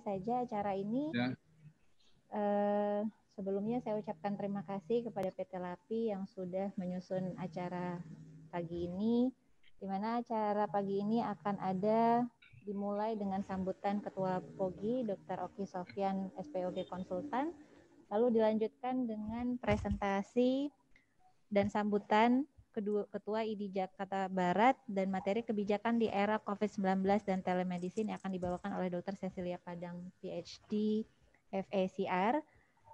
saja acara ini. Ya. Sebelumnya saya ucapkan terima kasih kepada PT LAPI yang sudah menyusun acara pagi ini, di mana acara pagi ini akan ada dimulai dengan sambutan Ketua POGI Dr. Oki Sofyan SPOG Konsultan, lalu dilanjutkan dengan presentasi dan sambutan Ketua ID Jakarta Barat dan materi kebijakan di era COVID-19 dan telemedicine yang akan dibawakan oleh Dr. Cecilia Padang, PhD, FACR.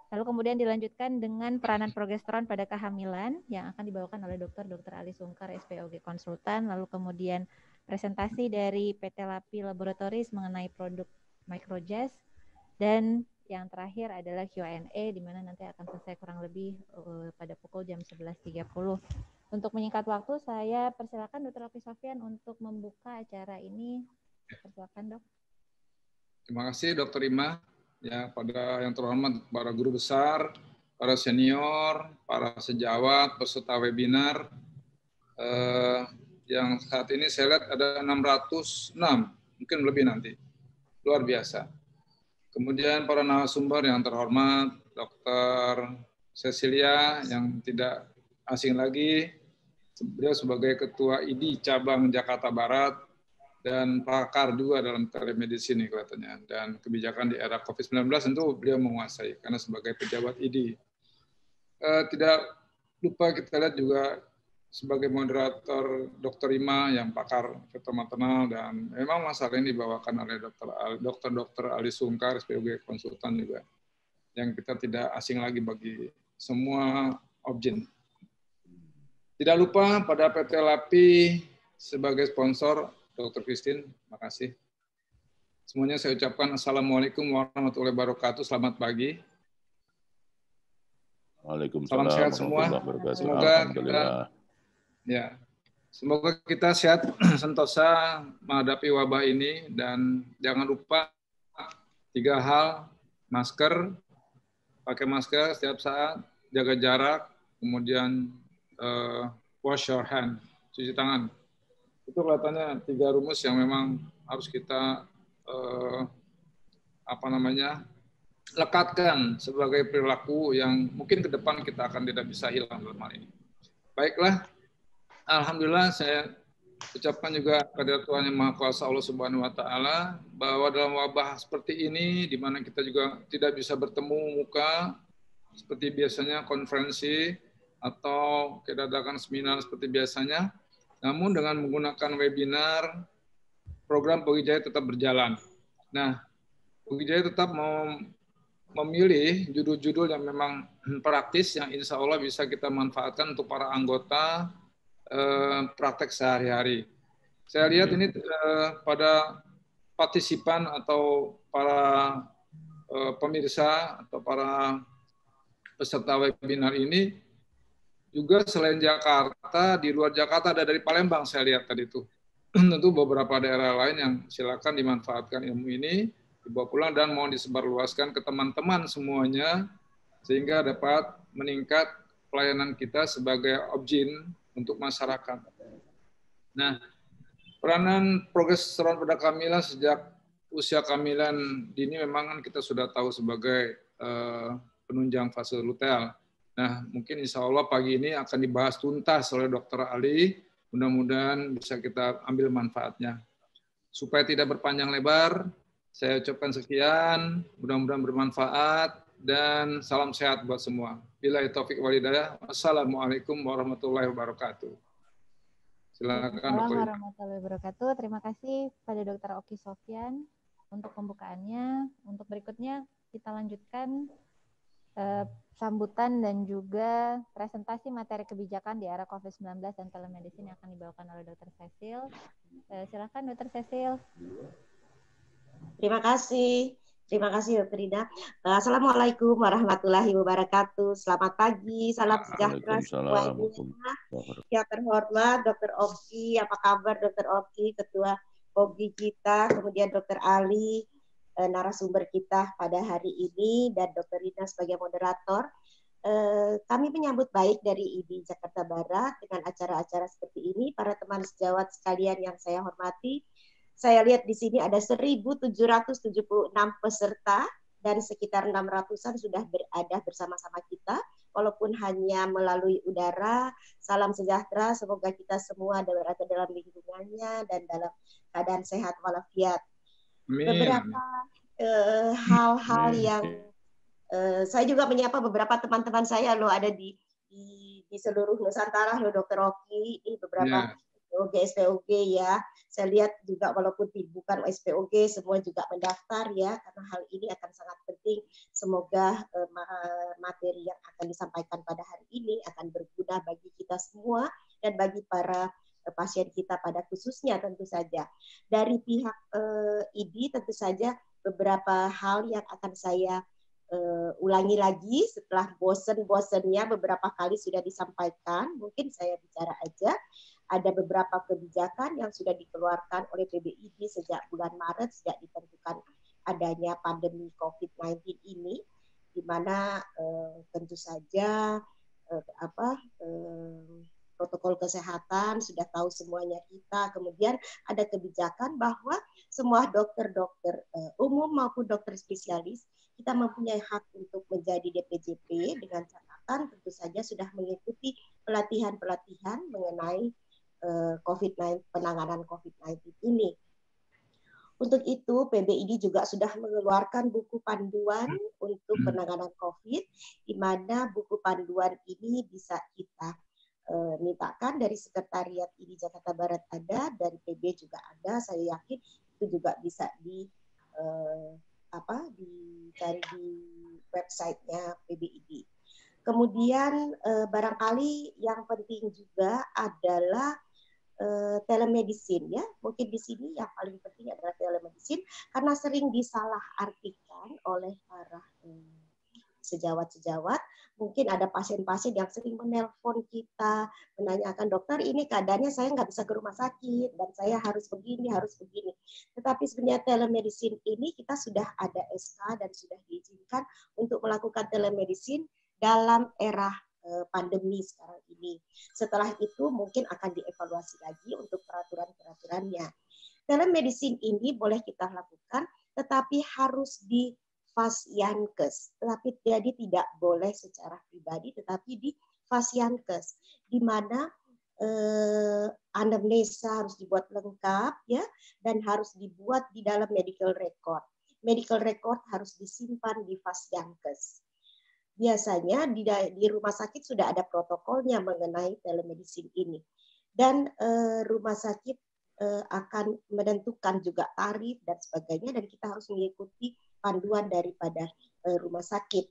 Lalu kemudian dilanjutkan dengan peranan progesteron pada kehamilan yang akan dibawakan oleh Dr. Ali Sungkar, SPOG Konsultan. Lalu kemudian presentasi dari PT LAPI Laboratories mengenai produk Microjazz. Dan yang terakhir adalah Q&A, di mana nanti akan selesai kurang lebih pada pukul jam 11.30. Untuk menyingkat waktu, saya persilakan Dr. Oki Sofyan untuk membuka acara ini. Persilakan, Dok. Terima kasih, Dr. Ima. Ya, pada yang terhormat para guru besar, para senior, para sejawat, peserta webinar, yang saat ini saya lihat ada 606, mungkin lebih nanti, luar biasa. Kemudian para narasumber yang terhormat, Dr. Cecilia yang tidak asing lagi, beliau sebagai Ketua ID Cabang Jakarta Barat, dan pakar juga dalam telemedicine kelihatannya. Dan kebijakan di era COVID-19 tentu beliau menguasai karena sebagai pejabat ID. Tidak lupa kita lihat juga sebagai moderator Dr. Ima yang pakar fetal maternal, dan memang masalah ini dibawakan oleh Dr. Ali Sungkar, SPOG Konsultan juga, yang kita tidak asing lagi bagi semua objin. Tidak lupa pada PT LAPI sebagai sponsor, Dr. Christine, terima kasih. Semuanya saya ucapkan Assalamualaikum warahmatullahi wabarakatuh. Selamat pagi. Waalaikumsalam. Salam sehat semua. Semoga kita sehat sentosa menghadapi wabah ini, dan jangan lupa 3 hal: masker, pakai masker setiap saat, jaga jarak, kemudian wash your hand, cuci tangan. Itu kelihatannya 3 rumus yang memang harus kita lekatkan sebagai perilaku yang mungkin ke depan kita akan tidak bisa hilang dalam hal ini. Baiklah, alhamdulillah saya ucapkan juga kepada Tuhan Yang Maha Kuasa Allah Subhanahu wa taala bahwa dalam wabah seperti ini, di mana kita juga tidak bisa bertemu muka seperti biasanya, konferensi atau kita adakan seminar seperti biasanya, namun dengan menggunakan webinar, program POGI Jaya tetap berjalan. Nah, POGI Jaya tetap memilih judul-judul yang memang praktis, yang insya Allah bisa kita manfaatkan untuk para anggota praktek sehari-hari. Saya lihat ini pada partisipan atau para pemirsa atau para peserta webinar ini, juga selain Jakarta, di luar Jakarta ada dari Palembang, saya lihat tadi itu. Tentu beberapa daerah lain yang silakan dimanfaatkan ilmu ini, dibawa pulang dan mohon disebarluaskan ke teman-teman semuanya, sehingga dapat meningkat pelayanan kita sebagai objin untuk masyarakat. Nah, peranan progesteron pada kehamilan sejak usia kehamilan dini memang kan kita sudah tahu sebagai penunjang fase luteal. Nah, mungkin insya Allah pagi ini akan dibahas tuntas oleh Dr. Ali. Mudah-mudahan bisa kita ambil manfaatnya. Supaya tidak berpanjang lebar, saya ucapkan sekian. Mudah-mudahan bermanfaat dan salam sehat buat semua. Billahi taufik wal hidayah. Wassalamualaikum warahmatullahi wabarakatuh. Silakan. Assalamualaikum warahmatullahi wabarakatuh. Terima kasih pada Dr. Oki Sofyan untuk pembukaannya. Untuk berikutnya kita lanjutkan sambutan dan juga presentasi materi kebijakan di era COVID-19 dan telemedicine yang akan dibawakan oleh Dr. Cecil. Silakan Dr. Cecil. Terima kasih Dr. Ida. Assalamualaikum warahmatullahi wabarakatuh. Selamat pagi, salam sejahtera semuanya. Yang terhormat Dr. Oki, apa kabar Dr. Oki, Ketua POGI kita, kemudian Dr. Ali, narasumber kita pada hari ini, dan Dr. Rina sebagai moderator. Kami menyambut baik dari ID Jakarta Barat dengan acara-acara seperti ini. Para teman sejawat sekalian yang saya hormati, Saya lihat di sini ada 1.776 peserta dan sekitar 600-an sudah berada bersama-sama kita. Walaupun hanya melalui udara, salam sejahtera. Semoga kita semua berada dalam lingkungannya dan dalam keadaan sehat walafiat. Beberapa hal-hal yang saya juga menyapa beberapa teman-teman saya loh, ada di seluruh Nusantara loh, Dokter Oki. Ini beberapa SPOG ya. Saya lihat juga walaupun bukan SPOG, semua juga mendaftar ya, karena hal ini akan sangat penting. Semoga materi yang akan disampaikan pada hari ini akan berguna bagi kita semua dan bagi para pasien kita pada khususnya tentu saja. Dari pihak ID tentu saja beberapa hal yang akan saya ulangi lagi setelah bosen-bosennya beberapa kali sudah disampaikan. Mungkin saya bicara aja. Ada beberapa kebijakan yang sudah dikeluarkan oleh PBID sejak bulan Maret, sejak ditentukan adanya pandemi COVID-19 ini, di mana tentu saja protokol kesehatan sudah tahu semuanya kita. Kemudian ada kebijakan bahwa semua dokter-dokter umum maupun dokter spesialis kita mempunyai hak untuk menjadi DPJP dengan catatan tentu saja sudah mengikuti pelatihan-pelatihan mengenai COVID-19, penanganan COVID-19 ini. Untuk itu, PBID juga sudah mengeluarkan buku panduan untuk penanganan COVID, di mana buku panduan ini bisa kita mintakan dari Sekretariat ID Jakarta Barat ada, dari PB juga ada. Saya yakin itu juga bisa dicari di websitenya PBID. Kemudian barangkali yang penting juga adalah telemedicine ya. Mungkin di sini yang paling penting adalah telemedicine karena sering disalahartikan oleh para sejawat-sejawat. Mungkin ada pasien-pasien yang sering menelpon kita, menanyakan, dokter ini keadaannya saya nggak bisa ke rumah sakit dan saya harus begini, harus begini. Tetapi sebenarnya telemedicine ini kita sudah ada SK dan sudah diizinkan untuk melakukan telemedicine dalam era pandemi sekarang ini. Setelah itu mungkin akan dievaluasi lagi untuk peraturan-peraturannya. Telemedicine ini boleh kita lakukan, tetapi harus di Fasiankes. Tetapi jadi tidak boleh secara pribadi, tetapi di Fasiankes, di mana anamnesa harus dibuat lengkap ya, dan harus dibuat di dalam medical record. Medical record harus disimpan di Fasiankes. Biasanya di rumah sakit sudah ada protokolnya mengenai telemedicine ini. Dan rumah sakit akan menentukan juga tarif dan sebagainya, dan kita harus mengikuti panduan daripada rumah sakit.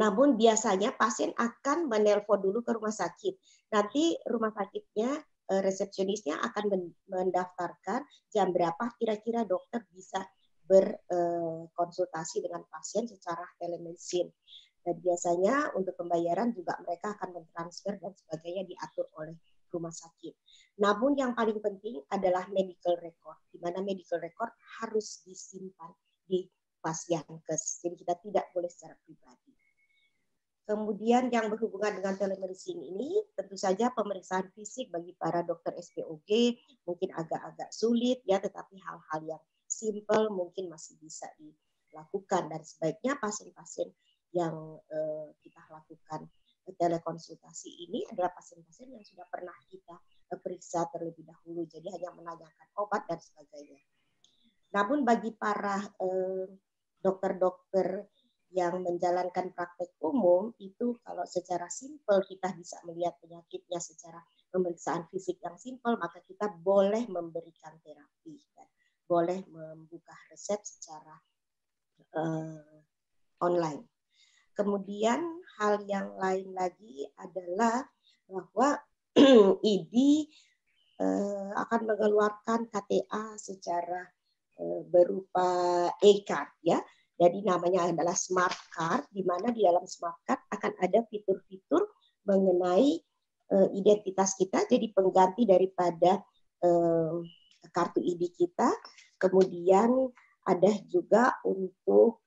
Namun biasanya pasien akan menelpon dulu ke rumah sakit. Nanti rumah sakitnya, resepsionisnya akan mendaftarkan jam berapa kira-kira dokter bisa berkonsultasi dengan pasien secara telemedicine. Dan biasanya untuk pembayaran juga mereka akan mentransfer dan sebagainya diatur oleh rumah sakit. Namun yang paling penting adalah medical record, di mana medical record harus disimpan di Fasiankes. Jadi kita tidak boleh secara pribadi. Kemudian yang berhubungan dengan telemedicine ini, tentu saja pemeriksaan fisik bagi para dokter SPOG mungkin agak-agak sulit ya, tetapi hal-hal yang simple mungkin masih bisa dilakukan, dan sebaiknya pasien-pasien yang kita lakukan telekonsultasi ini adalah pasien-pasien yang sudah pernah kita periksa terlebih dahulu, jadi hanya menanyakan obat dan sebagainya. Namun bagi para dokter-dokter yang menjalankan praktek umum itu, kalau secara simpel kita bisa melihat penyakitnya secara pemeriksaan fisik yang simpel, maka kita boleh memberikan terapi dan boleh membuka resep secara online. Kemudian hal yang lain lagi adalah bahwa ID akan mengeluarkan KTA secara berupa e-card ya. Jadi namanya adalah smart card, di mana di dalam smart card akan ada fitur-fitur mengenai identitas kita, jadi pengganti daripada kartu ID kita. Kemudian ada juga untuk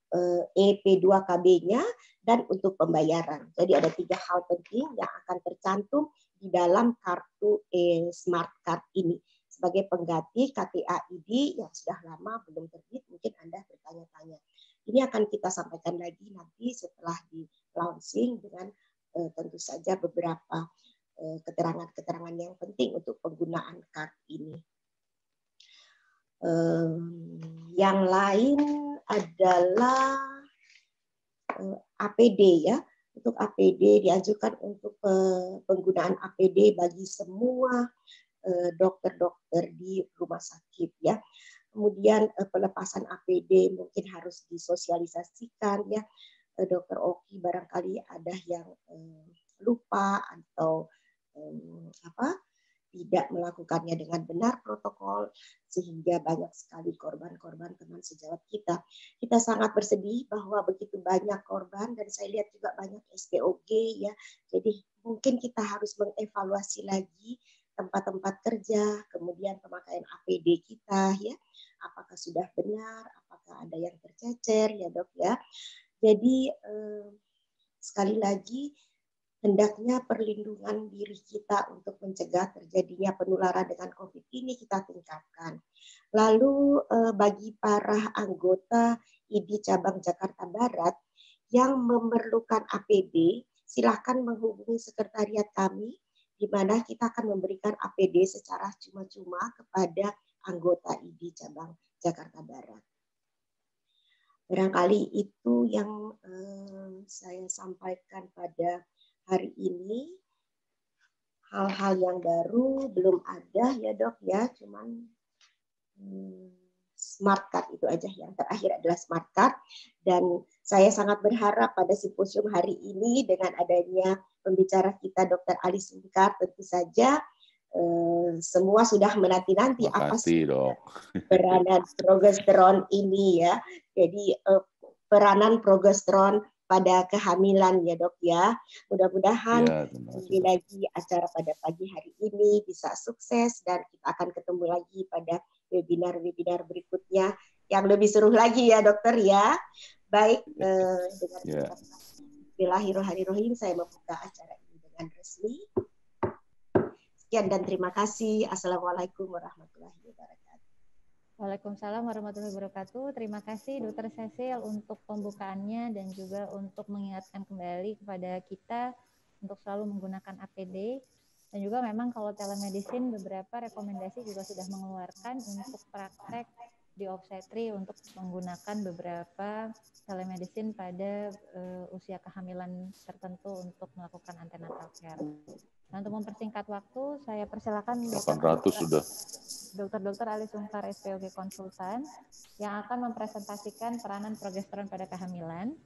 EP2KB-nya dan untuk pembayaran. Jadi ada 3 hal penting yang akan tercantum di dalam kartu smart card ini. sebagai pengganti KTA-ID yang sudah lama belum terbit. Mungkin Anda bertanya-tanya. Ini akan kita sampaikan lagi nanti setelah di launching dengan tentu saja beberapa keterangan-keterangan yang penting untuk penggunaan kartu ini. Yang lain adalah APD ya. Untuk APD diajukan untuk penggunaan APD bagi semua dokter-dokter di rumah sakit ya. Kemudian pelepasan APD mungkin harus disosialisasikan ya. Dokter Oki barangkali ada yang lupa atau tidak melakukannya dengan benar protokol, sehingga banyak sekali korban-korban teman sejawat kita. Kita sangat bersedih bahwa begitu banyak korban, dan saya lihat juga banyak SPOG ya. Jadi mungkin kita harus mengevaluasi lagi tempat-tempat kerja, kemudian pemakaian APD kita ya. Apakah sudah benar, apakah ada yang tercecer ya Dok ya. Jadi sekali lagi hendaknya perlindungan diri kita untuk mencegah terjadinya penularan dengan COVID ini kita tingkatkan. Lalu bagi para anggota ID cabang Jakarta Barat yang memerlukan APD, silakan menghubungi sekretariat kami, di mana kita akan memberikan APD secara cuma-cuma kepada anggota ID cabang Jakarta Barat. Barangkali itu yang saya sampaikan pada hari ini. Hal-hal yang baru belum ada ya Dok ya, cuman smart card itu aja. Yang terakhir adalah smart card, dan saya sangat berharap pada simposium hari ini dengan adanya pembicara kita Dr. Ali Sungkar, tentu saja semua sudah menanti-nanti apa sih peranan progesteron ini ya. Jadi peranan progesteron pada kehamilan ya Dok ya. Mudah-mudahan sekali lagi acara pada pagi hari ini bisa sukses, dan kita akan ketemu lagi pada webinar-webinar berikutnya yang lebih seru lagi ya Dokter ya. Baik, dengan Bismillahirrahmanirrahim saya membuka acara ini dengan resmi. Sekian dan terima kasih. Assalamualaikum warahmatullahi wabarakatuh. Waalaikumsalam warahmatullahi wabarakatuh. Terima kasih Dr. Cecil untuk pembukaannya dan juga untuk mengingatkan kembali kepada kita untuk selalu menggunakan APD. Dan juga memang kalau telemedicine beberapa rekomendasi juga sudah mengeluarkan untuk praktek di obstetri untuk menggunakan beberapa telemedicine pada usia kehamilan tertentu untuk melakukan antenatal care. Nah, untuk mempersingkat waktu, saya persilakan 800 sudah. Dr. Ali Sungkar, SPOG Konsultan, yang akan mempresentasikan peranan progesteron pada kehamilan.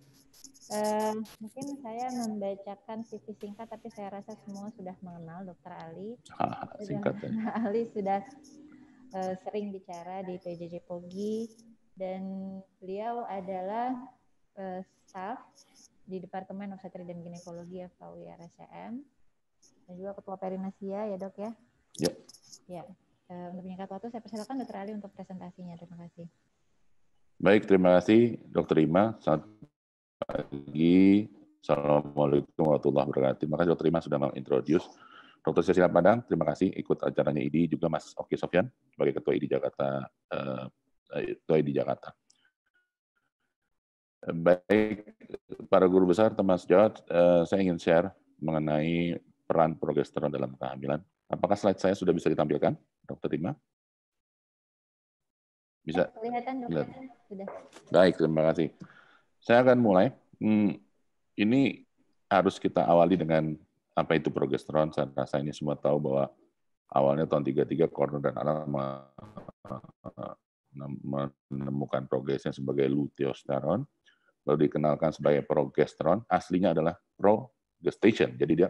Mungkin saya membacakan CV singkat, tapi saya rasa semua sudah mengenal Dr. Ali. Singkat ya. Ali sudah sering bicara di PJJ POGI, dan beliau adalah staf di Departemen Obstetri dan Ginekologi FKUI RSCM, dan juga Ketua Perinasia ya Dok ya. Ya. Ya. Untuk menyingkat waktu, saya persilakan Dr. Ali untuk presentasinya. Terima kasih. Baik, terima kasih Dr. Ima. Selamat pagi. Assalamualaikum warahmatullahi wabarakatuh. Terima kasih Dr. Ima sudah mengintroduce. Dr. Cecilia Padang, terima kasih ikut acaranya ID, juga Mas Oki Sofyan sebagai Ketua ID Jakarta. Ketua ID Jakarta. Baik, para guru besar, teman sejawat, saya ingin share mengenai peran progesteron dalam kehamilan. Apakah slide saya sudah bisa ditampilkan, Dr. Ima? Bisa? Kelihatan, Dokter. Sudah. Baik, terima kasih. Saya akan mulai. Ini harus kita awali dengan apa itu progesteron. Saya rasa ini semua tahu bahwa awalnya tahun 33 Corner dan Alan menemukan progesteron sebagai luteosteron, lalu dikenalkan sebagai progesteron. Aslinya adalah progestation. Jadi dia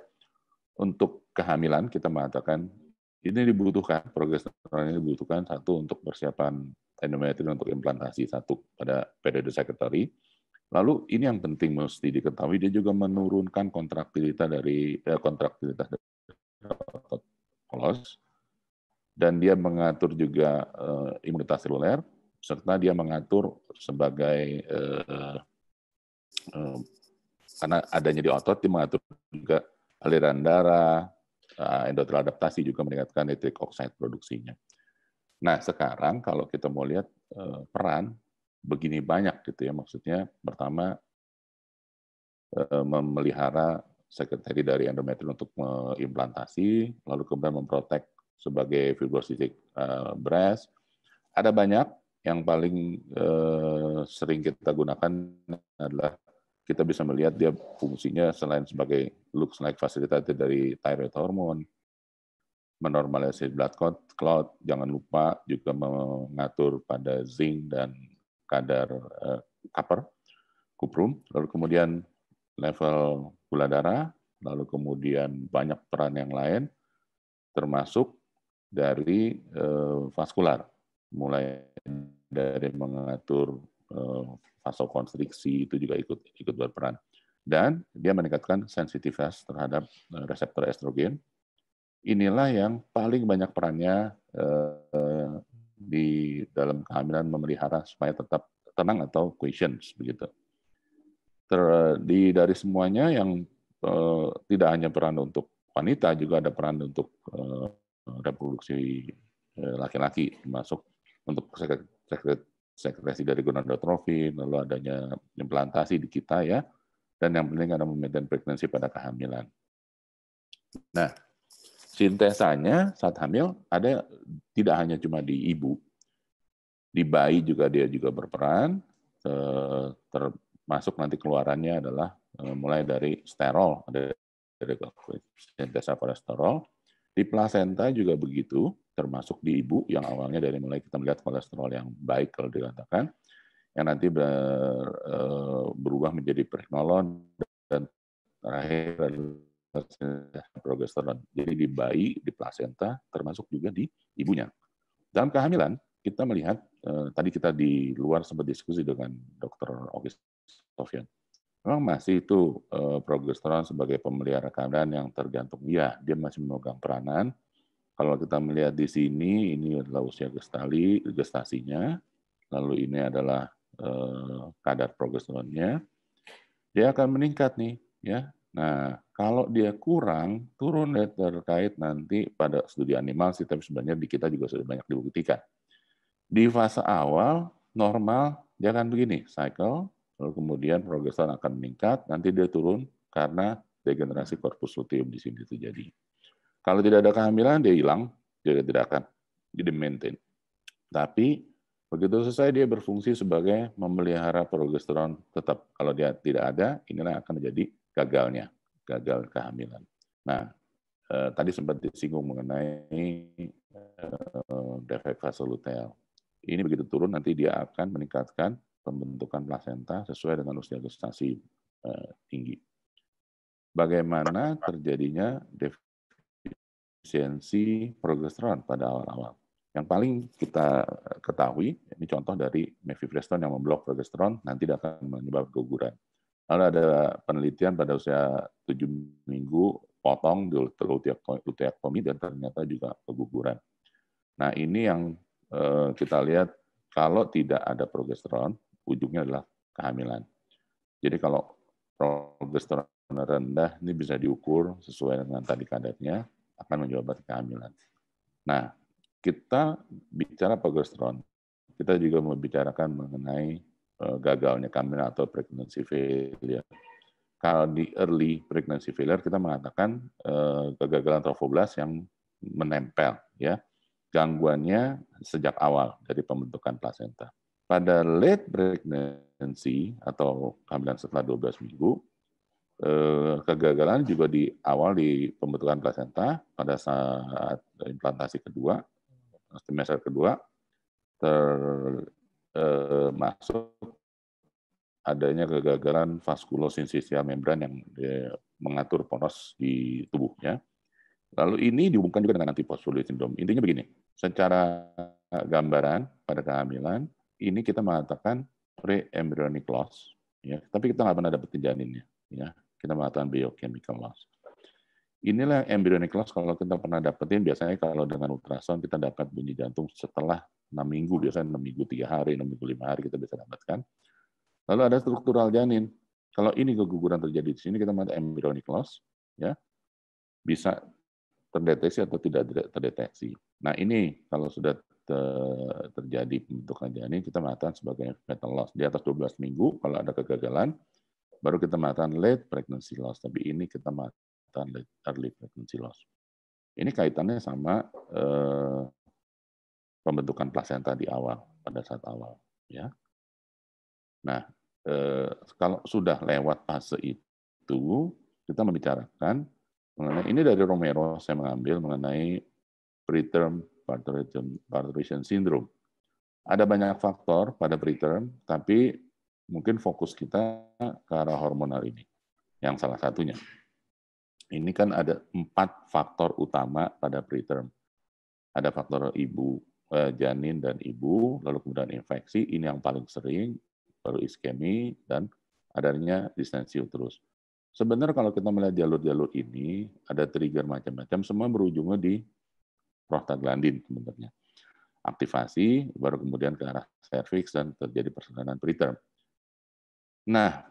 untuk kehamilan kita mengatakan ini dibutuhkan, progesteron ini dibutuhkan, satu untuk persiapan endometrium untuk implantasi, satu pada periode sekretari. Lalu ini yang penting mesti diketahui, dia juga menurunkan kontraktilitas dari otot kolos, dan dia mengatur juga imunitas seluler, serta dia mengatur sebagai karena adanya di otot, dia mengatur juga aliran darah, endotel adaptasi, juga meningkatkan nitric oxide produksinya. Nah, sekarang kalau kita mau lihat peran begini banyak gitu ya, maksudnya pertama memelihara sekretari dari endometrium untuk implantasi, lalu kemudian memprotek sebagai fibrosisik breast. Ada banyak, yang paling sering kita gunakan adalah kita bisa melihat dia fungsinya selain sebagai looks like facilitator dari thyroid hormone, menormalisasi blood clot, jangan lupa juga mengatur pada zinc dan kadar kuprum, lalu kemudian level gula darah, lalu kemudian banyak peran yang lain, termasuk dari vaskular, mulai dari mengatur vasokonstriksi itu juga ikut berperan. Dan dia meningkatkan sensitivitas terhadap reseptor estrogen. Inilah yang paling banyak perannya di dalam kehamilan memelihara supaya tetap tenang atau quiescence begitu. Dari semuanya yang tidak hanya peran untuk wanita, juga ada peran untuk reproduksi laki-laki, termasuk untuk sekresi dari gonadotrofin, lalu adanya implantasi di kita ya, dan yang penting ada memaintain pregnancy pada kehamilan. Nah, sintesanya saat hamil ada tidak hanya cuma di ibu, di bayi juga dia juga berperan, termasuk nanti keluarannya adalah mulai dari sterol, dari sintesa kolesterol. Di plasenta juga begitu, termasuk di ibu yang awalnya dari mulai kita melihat kolesterol yang baik kalau dikatakan, yang nanti berubah menjadi pregnolon dan terakhir progesteron. Jadi di bayi, di plasenta, termasuk juga di ibunya. Dalam kehamilan, kita melihat, tadi kita di luar sempat diskusi dengan Dr. Oki Sofyan. Memang masih itu progesteron sebagai pemelihara kehamilan yang tergantung. Ya, dia masih memegang peranan. Kalau kita melihat di sini, ini adalah usia gestasinya, lalu ini adalah kadar progesteronnya. Dia akan meningkat nih, ya. Nah, kalau dia kurang, turun ya terkait nanti pada studi animal sih, tapi sebenarnya di kita juga sudah banyak dibuktikan. Di fase awal, normal, dia akan begini, cycle, lalu kemudian progesteron akan meningkat, nanti dia turun karena degenerasi korpus luteum di sini terjadi. Kalau tidak ada kehamilan, dia hilang, dia tidak akan jadi maintain. Tapi begitu selesai dia berfungsi sebagai memelihara progesteron tetap. Kalau dia tidak ada, inilah akan menjadi gagal kehamilan. Nah, tadi sempat disinggung mengenai defek fase luteal. Ini begitu turun, nanti dia akan meningkatkan pembentukan plasenta sesuai dengan usia gestasi tinggi. Bagaimana terjadinya defisiensi progesteron pada awal-awal? Yang paling kita ketahui, ini contoh dari mifepristone yang memblok progesteron, nanti akan menyebabkan keguguran. Lalu ada penelitian pada usia 7 minggu, potong di luteektomi dan ternyata juga keguguran. Nah, ini yang kita lihat kalau tidak ada progesteron, ujungnya adalah kehamilan. Jadi kalau progesteron rendah, ini bisa diukur sesuai dengan tadi kadarnya, akan menyebabkan kehamilan. Nah, kita bicara progesteron, kita juga membicarakan mengenai gagalnya kehamilan atau pregnancy failure. Kalau di early pregnancy failure, kita mengatakan kegagalan trofoblas yang menempel, ya. Gangguannya sejak awal dari pembentukan plasenta. Pada late pregnancy atau kehamilan setelah 12 minggu, kegagalan juga di awal di pembentukan plasenta pada saat implantasi kedua, trimester kedua, termasuk adanya kegagalan vaskulosinisial membran yang mengatur poros di tubuhnya. Lalu ini dihubungkan juga dengan antifosfolipid syndrome. Intinya begini, secara gambaran pada kehamilan, ini kita mengatakan pre-embryonic loss, ya, tapi kita nggak pernah dapetin janinnya, ya. Kita mengatakan biochemical loss. Inilah embryonic loss kalau kita pernah dapetin, biasanya kalau dengan ultrasound kita dapat bunyi jantung setelah 6 minggu, biasanya 6 minggu 3 hari, 6 minggu 5 hari kita bisa dapatkan. Lalu ada struktural janin. Kalau ini keguguran terjadi di sini, kita mengatakan embryonic loss, ya, bisa terdeteksi atau tidak terdeteksi. Nah, ini kalau sudah terjadi pembentukan janin, kita mengatakan sebagai fetal loss. Di atas 12 minggu, kalau ada kegagalan, baru kita mengatakan late pregnancy loss. Tapi ini kita mengatakan early pregnancy loss. Ini kaitannya sama pembentukan plasenta di awal, pada saat awal. Ya. Nah, kalau sudah lewat fase itu, kita membicarakan mengenai, ini dari Romero saya mengambil mengenai preterm parturition syndrome. Ada banyak faktor pada preterm, tapi mungkin fokus kita ke arah hormonal ini, yang salah satunya. Ini kan ada 4 faktor utama pada preterm. Ada faktor ibu, janin dan ibu, lalu kemudian infeksi, ini yang paling sering, baru iskemi, dan adanya distensi uterus. Sebenarnya kalau kita melihat jalur-jalur ini, ada trigger macam-macam, semua berujungnya di prostaglandin sebenarnya. Aktivasi, baru kemudian ke arah serviks dan terjadi persalinan preterm. Nah,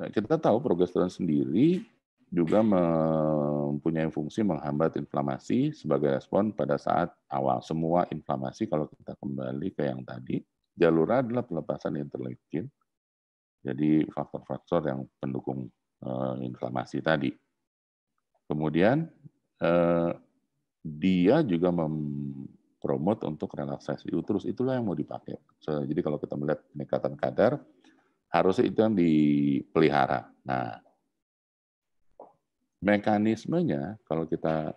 kita tahu progesteron sendiri juga mempunyai fungsi menghambat inflamasi sebagai respon pada saat awal. Semua inflamasi, kalau kita kembali ke yang tadi, jalurnya adalah pelepasan interleukin. Jadi faktor-faktor yang pendukung inflamasi tadi. Kemudian dia juga mempromot untuk relaksasi uterus, itulah yang mau dipakai. Jadi kalau kita melihat peningkatan kadar, harusnya itu yang dipelihara. Nah, mekanismenya kalau kita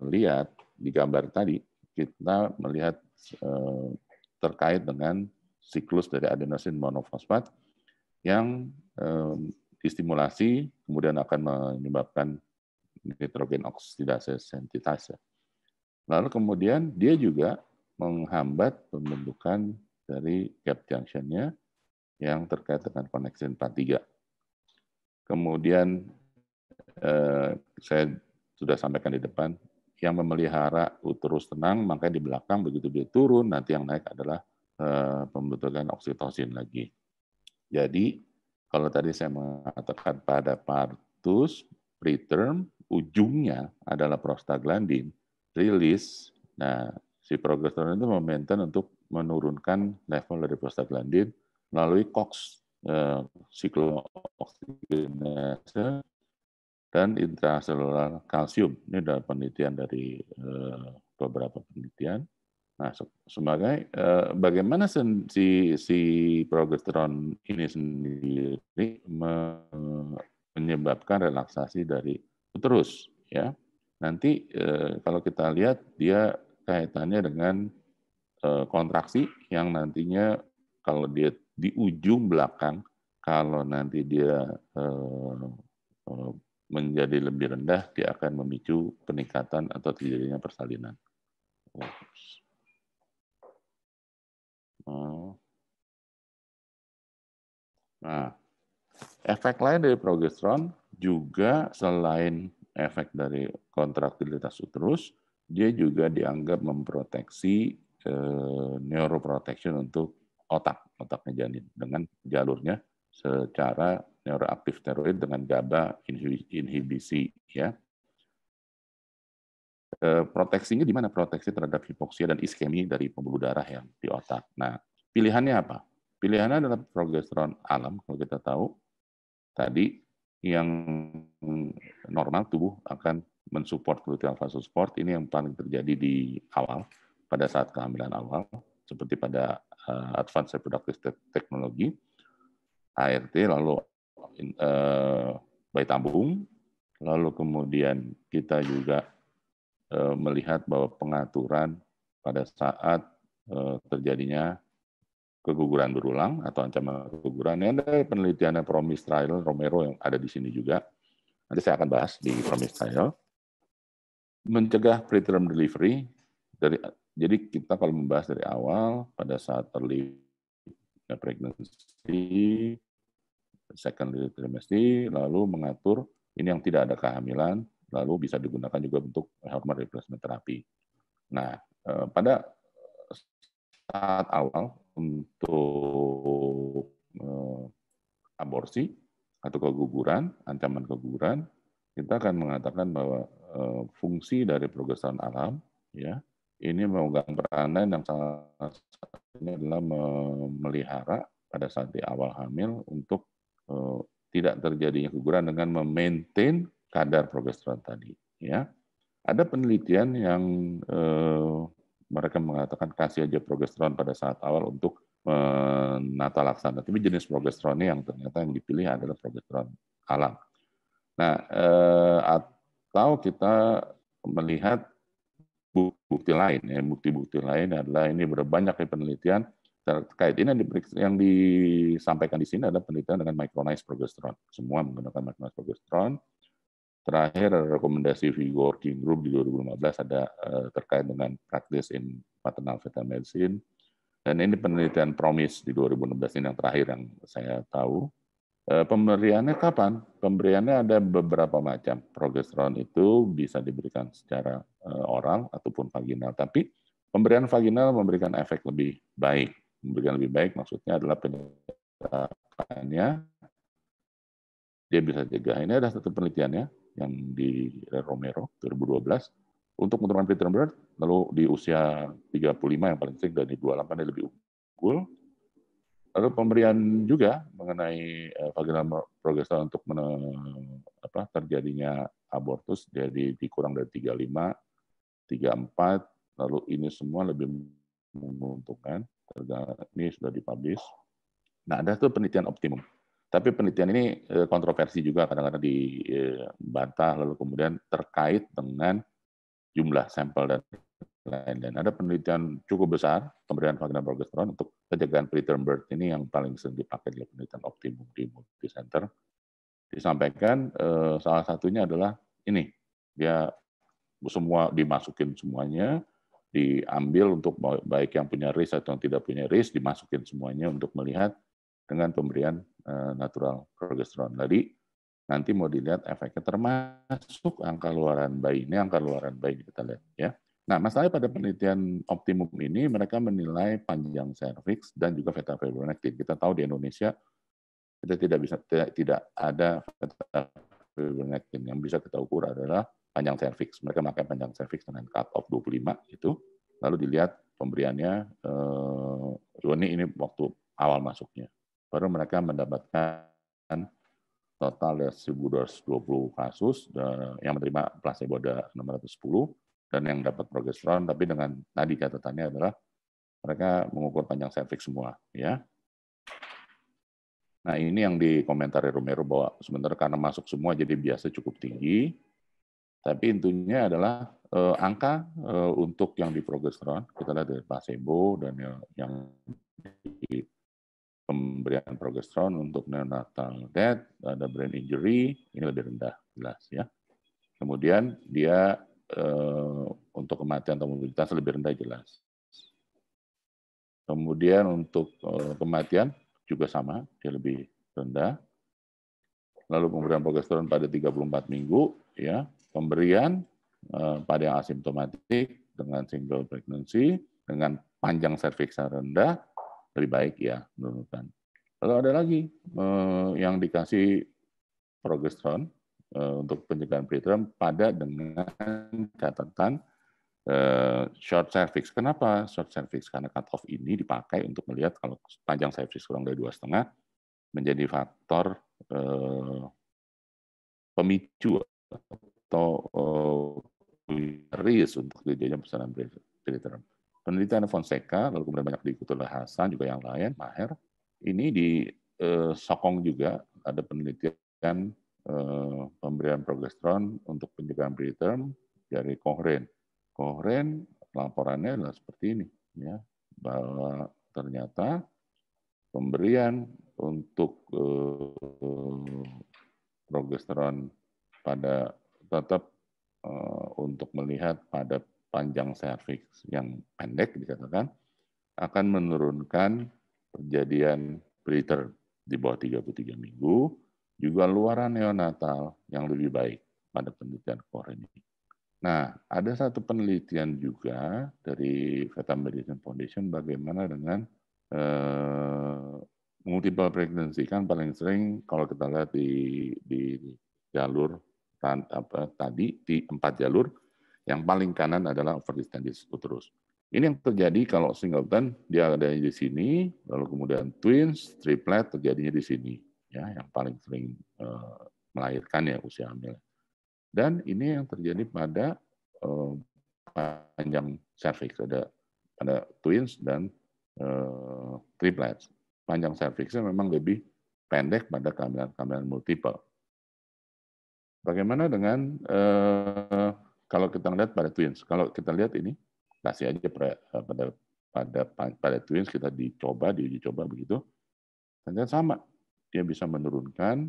lihat di gambar tadi, kita melihat terkait dengan siklus dari adenosin monofosfat yang distimulasi, kemudian akan menyebabkan nitrogen oksidase sintase. Lalu kemudian dia juga menghambat pembentukan dari gap junction-nya yang terkait dengan koneksi 43. Kemudian saya sudah sampaikan di depan, yang memelihara uterus tenang, maka di belakang begitu dia turun, nanti yang naik adalah pembentukan oksitosin lagi. Jadi kalau tadi saya mengatakan pada partus preterm, ujungnya adalah prostaglandin, rilis. Nah, si progesteron itu memaintain untuk menurunkan level dari prostaglandin melalui COX, siklooksigenase, dan intraselular kalsium. Ini adalah penelitian dari beberapa penelitian. Nah, sebagai bagaimana si progesteron ini sendiri menyebabkan relaksasi dari uterus, ya. Nanti kalau kita lihat dia kaitannya dengan kontraksi yang nantinya kalau dia di ujung belakang, kalau nanti dia menjadi lebih rendah, dia akan memicu peningkatan atau terjadinya persalinan. Nah, efek lain dari progesteron juga selain efek dari kontraktilitas uterus, dia juga dianggap memproteksi neuroprotection untuk otaknya janin dengan jalurnya secara neuroaktif steroid dengan GABA inhibisi, ya. Proteksinya di mana? Proteksi terhadap hipoksia dan iskemi dari pembuluh darah yang di otak. Nah, pilihannya apa? Pilihannya adalah progesteron alam, kalau kita tahu. Tadi, yang normal tubuh akan mensupport gluteal vasosport, ini yang paling terjadi di awal, pada saat kehamilan awal, seperti pada advanced reproductive technology, ART, lalu bayi tabung, lalu kemudian kita juga melihat bahwa pengaturan pada saat terjadinya keguguran berulang atau ancaman keguguran. Ini ada penelitiannya Promise Trial, Romero yang ada di sini juga. Nanti saya akan bahas di Promise Trial. Mencegah preterm delivery, jadi kita kalau membahas dari awal, pada saat early pregnancy, second trimester, lalu mengatur ini yang tidak ada kehamilan, lalu bisa digunakan juga untuk hormone replacement therapy. Nah, pada saat awal untuk aborsi atau keguguran, ancaman keguguran, kita akan mengatakan bahwa fungsi dari progesteron alam, ya, ini memegang peranan yang salah satunya adalah memelihara pada saat di awal hamil untuk tidak terjadinya keguguran dengan memaintain kadar progesteron tadi. Ya, ada penelitian yang mereka mengatakan kasih aja progesteron pada saat awal untuk menata laksana. Tapi jenis progesteronnya yang ternyata yang dipilih adalah progesteron alam. Nah, atau kita melihat bukti lain, ya, bukti-bukti lain adalah ini berbanyak penelitian terkait ini yang disampaikan di sini adalah penelitian dengan micronized progesteron. Semua menggunakan micronized progesteron. Terakhir rekomendasi Vigo Working Group di 2015 ada terkait dengan practice in maternal fetal medicine. Dan ini penelitian PROMISE di 2016 ini yang terakhir yang saya tahu. Pemberiannya kapan? Pemberiannya ada beberapa macam. Progesteron itu bisa diberikan secara oral ataupun vaginal. Tapi pemberian vaginal memberikan efek lebih baik. Memberikan lebih baik maksudnya adalah penyerapannya dia bisa cegah. Ini ada satu penelitiannya yang di Romero 2012 untuk menurunkan preterm birth, lalu di usia 35 yang paling sering dan di 28 dia lebih unggul. Lalu pemberian juga mengenai vaginal progesteron untuk terjadinya abortus jadi dikurang dari 35, 34, lalu ini semua lebih menguntungkan. Ini sudah dipublish. Nah, ada tuh penelitian optimum. Tapi penelitian ini kontroversi juga, kadang-kadang dibantah, lalu kemudian terkait dengan jumlah sampel dan lain-lain. Ada penelitian cukup besar, pemberian vaginal progesteron untuk pencegahan preterm birth ini yang paling sering dipakai di penelitian optimum di multicenter. Disampaikan salah satunya adalah ini, dia semua dimasukin semuanya, diambil untuk baik yang punya risk atau yang tidak punya risk, dimasukin semuanya untuk melihat dengan pemberian natural progesteron. Jadi nanti mau dilihat efeknya termasuk angka luaran bayi. Ini angka luaran bayi kita lihat ya. Nah, masalahnya pada penelitian optimum ini mereka menilai panjang serviks dan juga fetal fibronectin. Kita tahu di Indonesia kita tidak ada fetal fibronectin. Yang bisa kita ukur adalah panjang serviks. Mereka pakai panjang serviks dengan cut off 25 itu. Lalu dilihat pemberiannya ini waktu awal masuknya. Baru mereka mendapatkan total ada 1.220 kasus, yang menerima placebo ada 610, dan yang dapat progesteron, tapi dengan tadi catatannya adalah mereka mengukur panjang serviks semua. Ya. Nah, ini yang dikomentari Romero bahwa sebenarnya karena masuk semua jadi biasa cukup tinggi, tapi intinya adalah angka untuk yang di progesteron, kita lihat dari placebo dan yang di pemberian progesteron untuk neonatal death, ada brain injury, ini lebih rendah, jelas ya. Kemudian dia untuk kematian atau mobilitas lebih rendah, jelas. Kemudian untuk kematian juga sama, dia lebih rendah. Lalu pemberian progesteron pada 34 minggu, ya. Pemberian pada yang asimptomatik dengan single pregnancy, dengan panjang serviks rendah, lebih baik ya menurunkan. Lalu ada lagi yang dikasih progesteron untuk pencegahan preterm pada dengan catatan short cervix. Kenapa short cervix? Karena cut off ini dipakai untuk melihat kalau panjang cervix kurang dari 2,5 menjadi faktor pemicu atau risk untuk terjadinya persalinan preterm. Penelitian Fonseca, lalu kemudian banyak diikuti oleh Hasan, juga yang lain, Maher. Ini di Sokong juga ada penelitian pemberian progesteron untuk pencegahan preterm dari Cochrane. Cochrane laporannya adalah seperti ini, ya, bahwa ternyata pemberian untuk progesteron pada tetap untuk melihat pada panjang serviks yang pendek dikatakan akan menurunkan kejadian preterm di bawah 33 minggu, juga luaran neonatal yang lebih baik pada penelitian Cochrane ini. Nah, ada satu penelitian juga dari Fetal Medicine Foundation bagaimana dengan multiple pregnancy. Kan paling sering kalau kita lihat di jalur tadi di 4 jalur Yang paling kanan adalah overdistended uterus. Ini yang terjadi kalau singleton dia ada di sini, lalu kemudian twins, triplet terjadinya di sini, ya, yang paling sering melahirkan ya usia hamil. Dan ini yang terjadi pada panjang serviks, ada twins dan triplets. Panjang serviksnya memang lebih pendek pada kehamilan multiple. Bagaimana dengan kalau kita lihat pada twins? Kalau kita lihat ini, kasih aja pada twins kita diuji coba begitu, ternyata sama, dia bisa menurunkan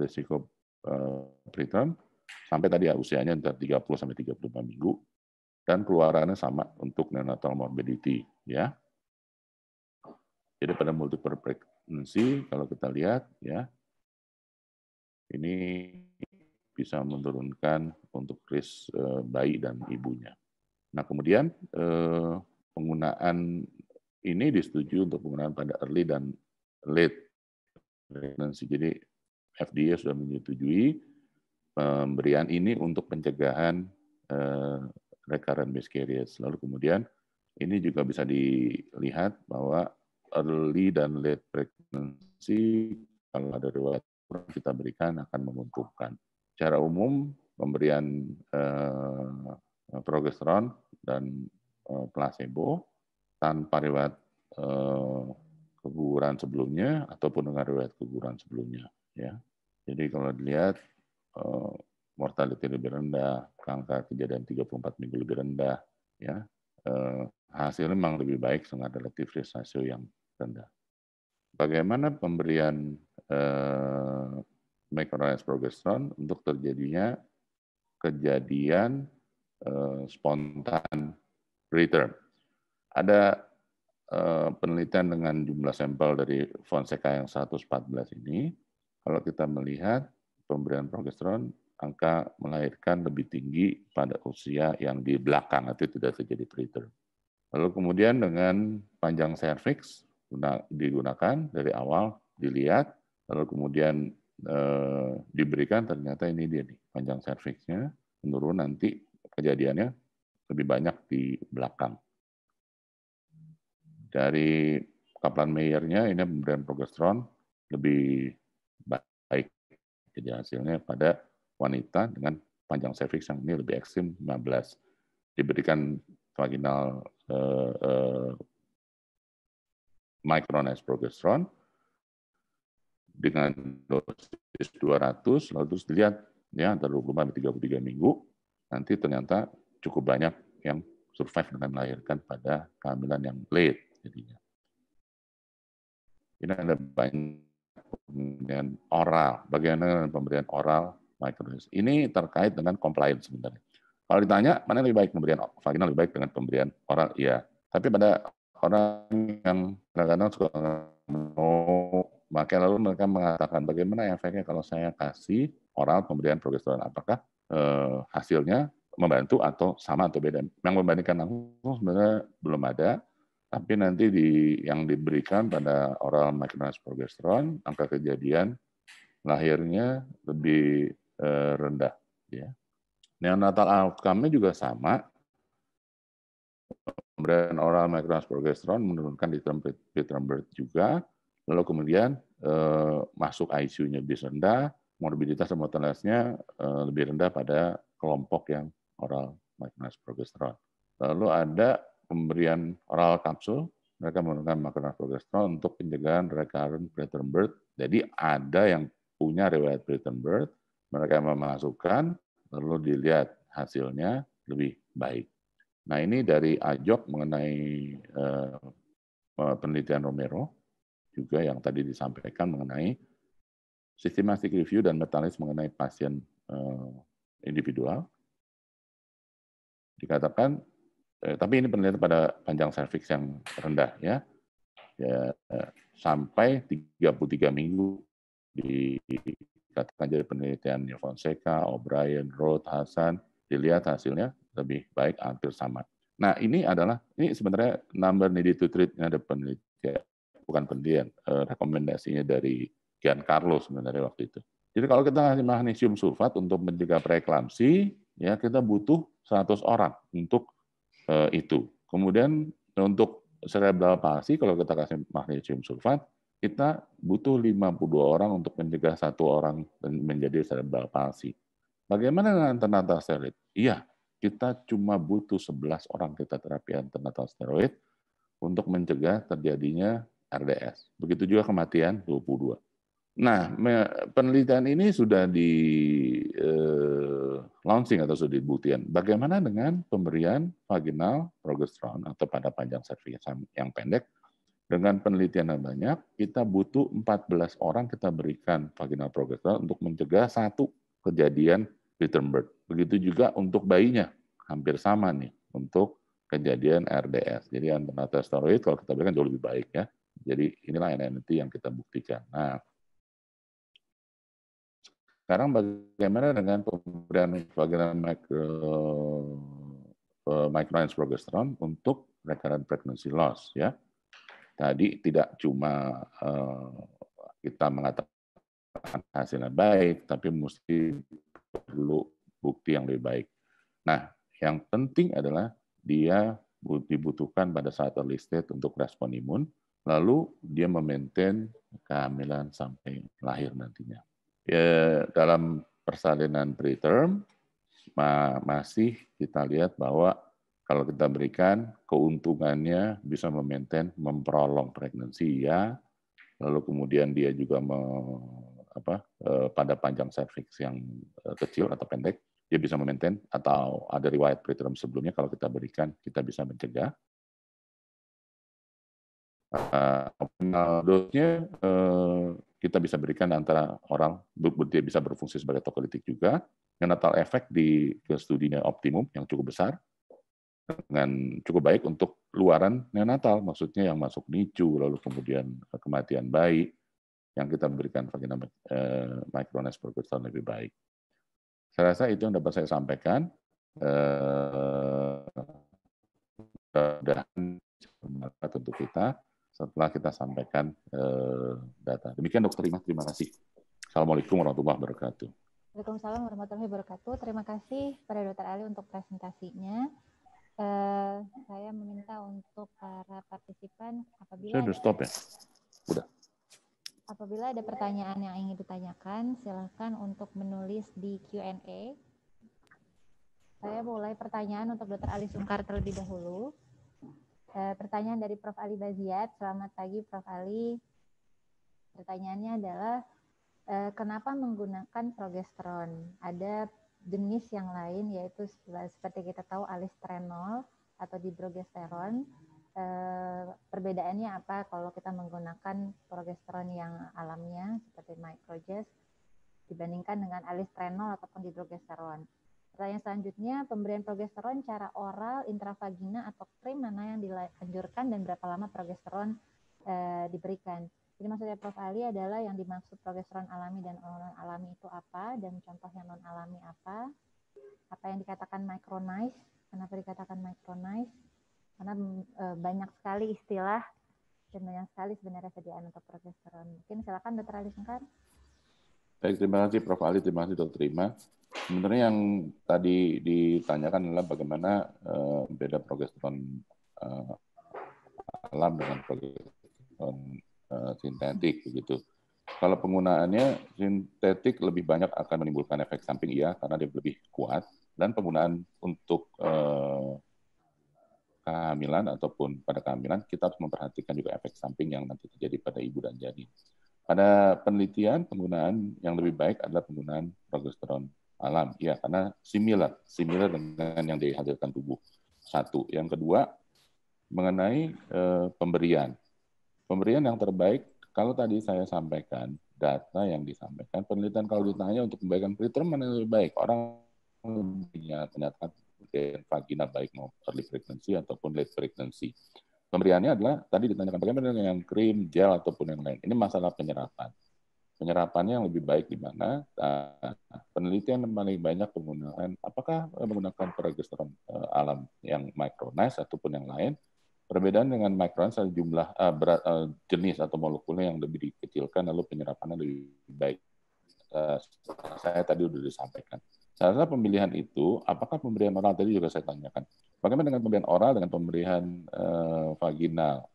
risiko preterm sampai tadi ya usianya antara 30 sampai 35 minggu, dan keluarannya sama untuk neonatal morbidity, ya. Jadi pada multiple pregnancy kalau kita lihat ya, ini bisa menurunkan untuk risk bayi dan ibunya. Nah, kemudian penggunaan ini disetujui untuk penggunaan pada early dan late pregnancy. Jadi FDA sudah menyetujui pemberian ini untuk pencegahan recurrent miscarriage. Lalu kemudian ini juga bisa dilihat bahwa early dan late pregnancy kalau ada riwayat kita berikan akan menguntungkan. Secara umum pemberian progesteron dan placebo tanpa riwayat keguguran sebelumnya ataupun dengan riwayat keguguran sebelumnya, ya. Jadi kalau dilihat mortality lebih rendah, angka kejadian 34 minggu lebih rendah, ya. Hasilnya memang lebih baik dengan relative risk ratio yang rendah. Bagaimana pemberian micronized progesteron untuk terjadinya kejadian spontan preterm? Ada penelitian dengan jumlah sampel dari Fonseca yang 114 ini, kalau kita melihat pemberian progesteron, angka melahirkan lebih tinggi pada usia yang di belakang, atau tidak terjadi preterm. Lalu kemudian dengan panjang serviks digunakan dari awal, dilihat, lalu kemudian diberikan, ternyata ini dia nih, panjang serviksnya menurun, nanti kejadiannya lebih banyak di belakang. Dari Kaplan-Meiernya ini pemberian progesteron lebih baik, jadi hasilnya pada wanita dengan panjang serviks yang ini lebih ekstrim 15. Diberikan vaginal micronized progesteron dengan dosis 200, lalu terus dilihat ya antara 25 dan 33 minggu, nanti ternyata cukup banyak yang survive dengan melahirkan pada kehamilan yang late jadinya. Ini ada banyak pemberian oral. Bagaimana pemberian oral micronized? Ini terkait dengan compliance sebenarnya. Kalau ditanya mana lebih baik pemberian vaginal lebih baik dengan pemberian oral, iya. Tapi pada orang yang kadang-kadang suka mau pakai, lalu mereka mengatakan bagaimana efeknya kalau saya kasih oral pemberian progesteron, apakah hasilnya membantu atau sama atau beda? Yang membandingkan langsung sebenarnya belum ada, tapi nanti yang diberikan pada oral micronized progesteron, angka kejadian lahirnya lebih rendah. Ya. Neonatal outcome-nya juga sama. Pemberian oral micronized progesteron menurunkan preterm birth juga. Lalu kemudian masuk ICU-nya lebih rendah, morbiditas dan mortalitasnya lebih rendah pada kelompok yang oral micronized progesteron. Lalu ada pemberian oral kapsul, mereka menggunakan micronized progesteron untuk pencegahan recurrent preterm birth. Jadi ada yang punya riwayat preterm birth, mereka memasukkan, lalu dilihat hasilnya lebih baik. Nah ini dari AJOC mengenai penelitian Romero, juga yang tadi disampaikan mengenai systematic review dan meta-analysis mengenai pasien individual. Dikatakan, tapi ini penelitian pada panjang serviks yang rendah ya sampai 33 minggu dikatakan jadi penelitian Fonseca, O'Brien, Roth, Hasan, dilihat hasilnya lebih baik, hampir sama. Nah ini sebenarnya number needed to treat, ini ada penelitian, bukan penelitian, rekomendasinya dari Giancarlo sebenarnya waktu itu. Jadi kalau kita ngasih magnesium sulfat untuk mencegah preeklamsi, ya kita butuh 100 orang untuk itu. Kemudian untuk cerebral palsy, kalau kita kasih magnesium sulfat, kita butuh 52 orang untuk mencegah 1 orang menjadi cerebral palsy. Bagaimana dengan antenatal steroid? Iya, kita cuma butuh 11 orang kita terapi antenatal steroid untuk mencegah terjadinya RDS. Begitu juga kematian 22. Nah, penelitian ini sudah di launching atau sudah dibuktikan. Bagaimana dengan pemberian vaginal progesteron atau pada panjang serviks yang pendek? Dengan penelitian yang banyak, kita butuh 14 orang kita berikan vaginal progesteron untuk mencegah 1 kejadian preterm birth. Begitu juga untuk bayinya, hampir sama nih untuk kejadian RDS. Jadi antenatal steroid kalau kita berikan jauh lebih baik ya. Jadi inilah NNT yang kita buktikan. Nah, sekarang bagaimana dengan pemberian vaginal micronized progesteron untuk recurrent pregnancy loss ya. Tadi tidak cuma kita mengatakan hasilnya baik, tapi mesti perlu bukti yang lebih baik. Nah, yang penting adalah dia dibutuhkan pada saat early stage untuk respon imun, lalu dia memaintain kehamilan sampai lahir nantinya. Ya, dalam persalinan preterm masih kita lihat bahwa kalau kita berikan keuntungannya bisa memaintain, memprolong pregnancy ya, lalu kemudian dia juga pada panjang serviks yang kecil atau pendek dia bisa memaintain, atau ada riwayat preterm sebelumnya kalau kita berikan kita bisa mencegah. Optimal dose-nya kita bisa berikan antara orang, dia bisa berfungsi sebagai tokolitik juga. Neonatal efek di studinya optimum yang cukup besar, dengan cukup baik untuk luaran neonatal, maksudnya yang masuk NICU, lalu kemudian kematian bayi, yang kita berikan vaginal micronized progesteron lebih baik. Saya rasa itu yang dapat saya sampaikan. Dan untuk kita setelah kita sampaikan data. Demikian Dr. Ima, terima kasih. Assalamualaikum warahmatullahi wabarakatuh. Waalaikumsalam warahmatullahi wabarakatuh. Terima kasih pada Dr. Ali untuk presentasinya. Saya meminta untuk para partisipan apabila saya udah stop ya? Udah. Apabila ada pertanyaan yang ingin ditanyakan, silakan untuk menulis di Q&A. Saya mulai pertanyaan untuk Dr. Ali Sungkar terlebih dahulu. Pertanyaan dari Prof. Ali Baziat. Selamat pagi Prof. Ali. Pertanyaannya adalah, kenapa menggunakan progesteron? Ada jenis yang lain yaitu seperti kita tahu alistrenol atau didrogesteron. Perbedaannya apa kalau kita menggunakan progesteron yang alamiah seperti microgest dibandingkan dengan alistrenol ataupun didrogesteron? Pertanyaan selanjutnya, pemberian progesteron cara oral, intravagina, atau krim mana yang dianjurkan dan berapa lama progesteron diberikan? Jadi maksudnya Prof. Ali adalah yang dimaksud progesteron alami dan non-alami itu apa, dan contoh yang non-alami apa? Apa yang dikatakan micronized? Kenapa dikatakan micronized? Karena banyak sekali istilah dan banyak sekali sebenarnya sediaan untuk progesteron. Mungkin silakan Dr. Ali Sungkar. Baik, terima kasih Prof. Ali, terima kasih Dr. Ima. Sebenarnya yang tadi ditanyakan adalah bagaimana beda progesteron alam dengan progesteron sintetik begitu. Kalau penggunaannya sintetik lebih banyak akan menimbulkan efek samping iya karena dia lebih kuat, dan penggunaan untuk kehamilan ataupun pada kehamilan kita harus memperhatikan juga efek samping yang nanti terjadi pada ibu dan janin. Pada penelitian penggunaan yang lebih baik adalah penggunaan progesteron alam, ya karena similar dengan yang dihasilkan tubuh. Satu, yang kedua mengenai pemberian yang terbaik. Kalau tadi saya sampaikan data yang disampaikan penelitian, kalau ditanya untuk memberikan preterm mana yang lebih baik, orang menyatakan vagina baik mau early pregnancy ataupun late pregnancy. Pemberiannya adalah tadi ditanyakan bagaimana dengan yang krim, gel ataupun yang lain. Ini masalah penyerapan. Penyerapannya yang lebih baik di mana? Penelitian yang paling banyak penggunaan, apakah menggunakan progesteron alam yang micronized ataupun yang lain? Perbedaan dengan micronized adalah jumlah jenis atau molekulnya yang lebih dikecilkan, lalu penyerapannya lebih baik. Saya tadi sudah disampaikan. Salah pemilihan itu, apakah pemberian oral tadi juga saya tanyakan. Bagaimana dengan pemberian oral dengan pemberian vaginal?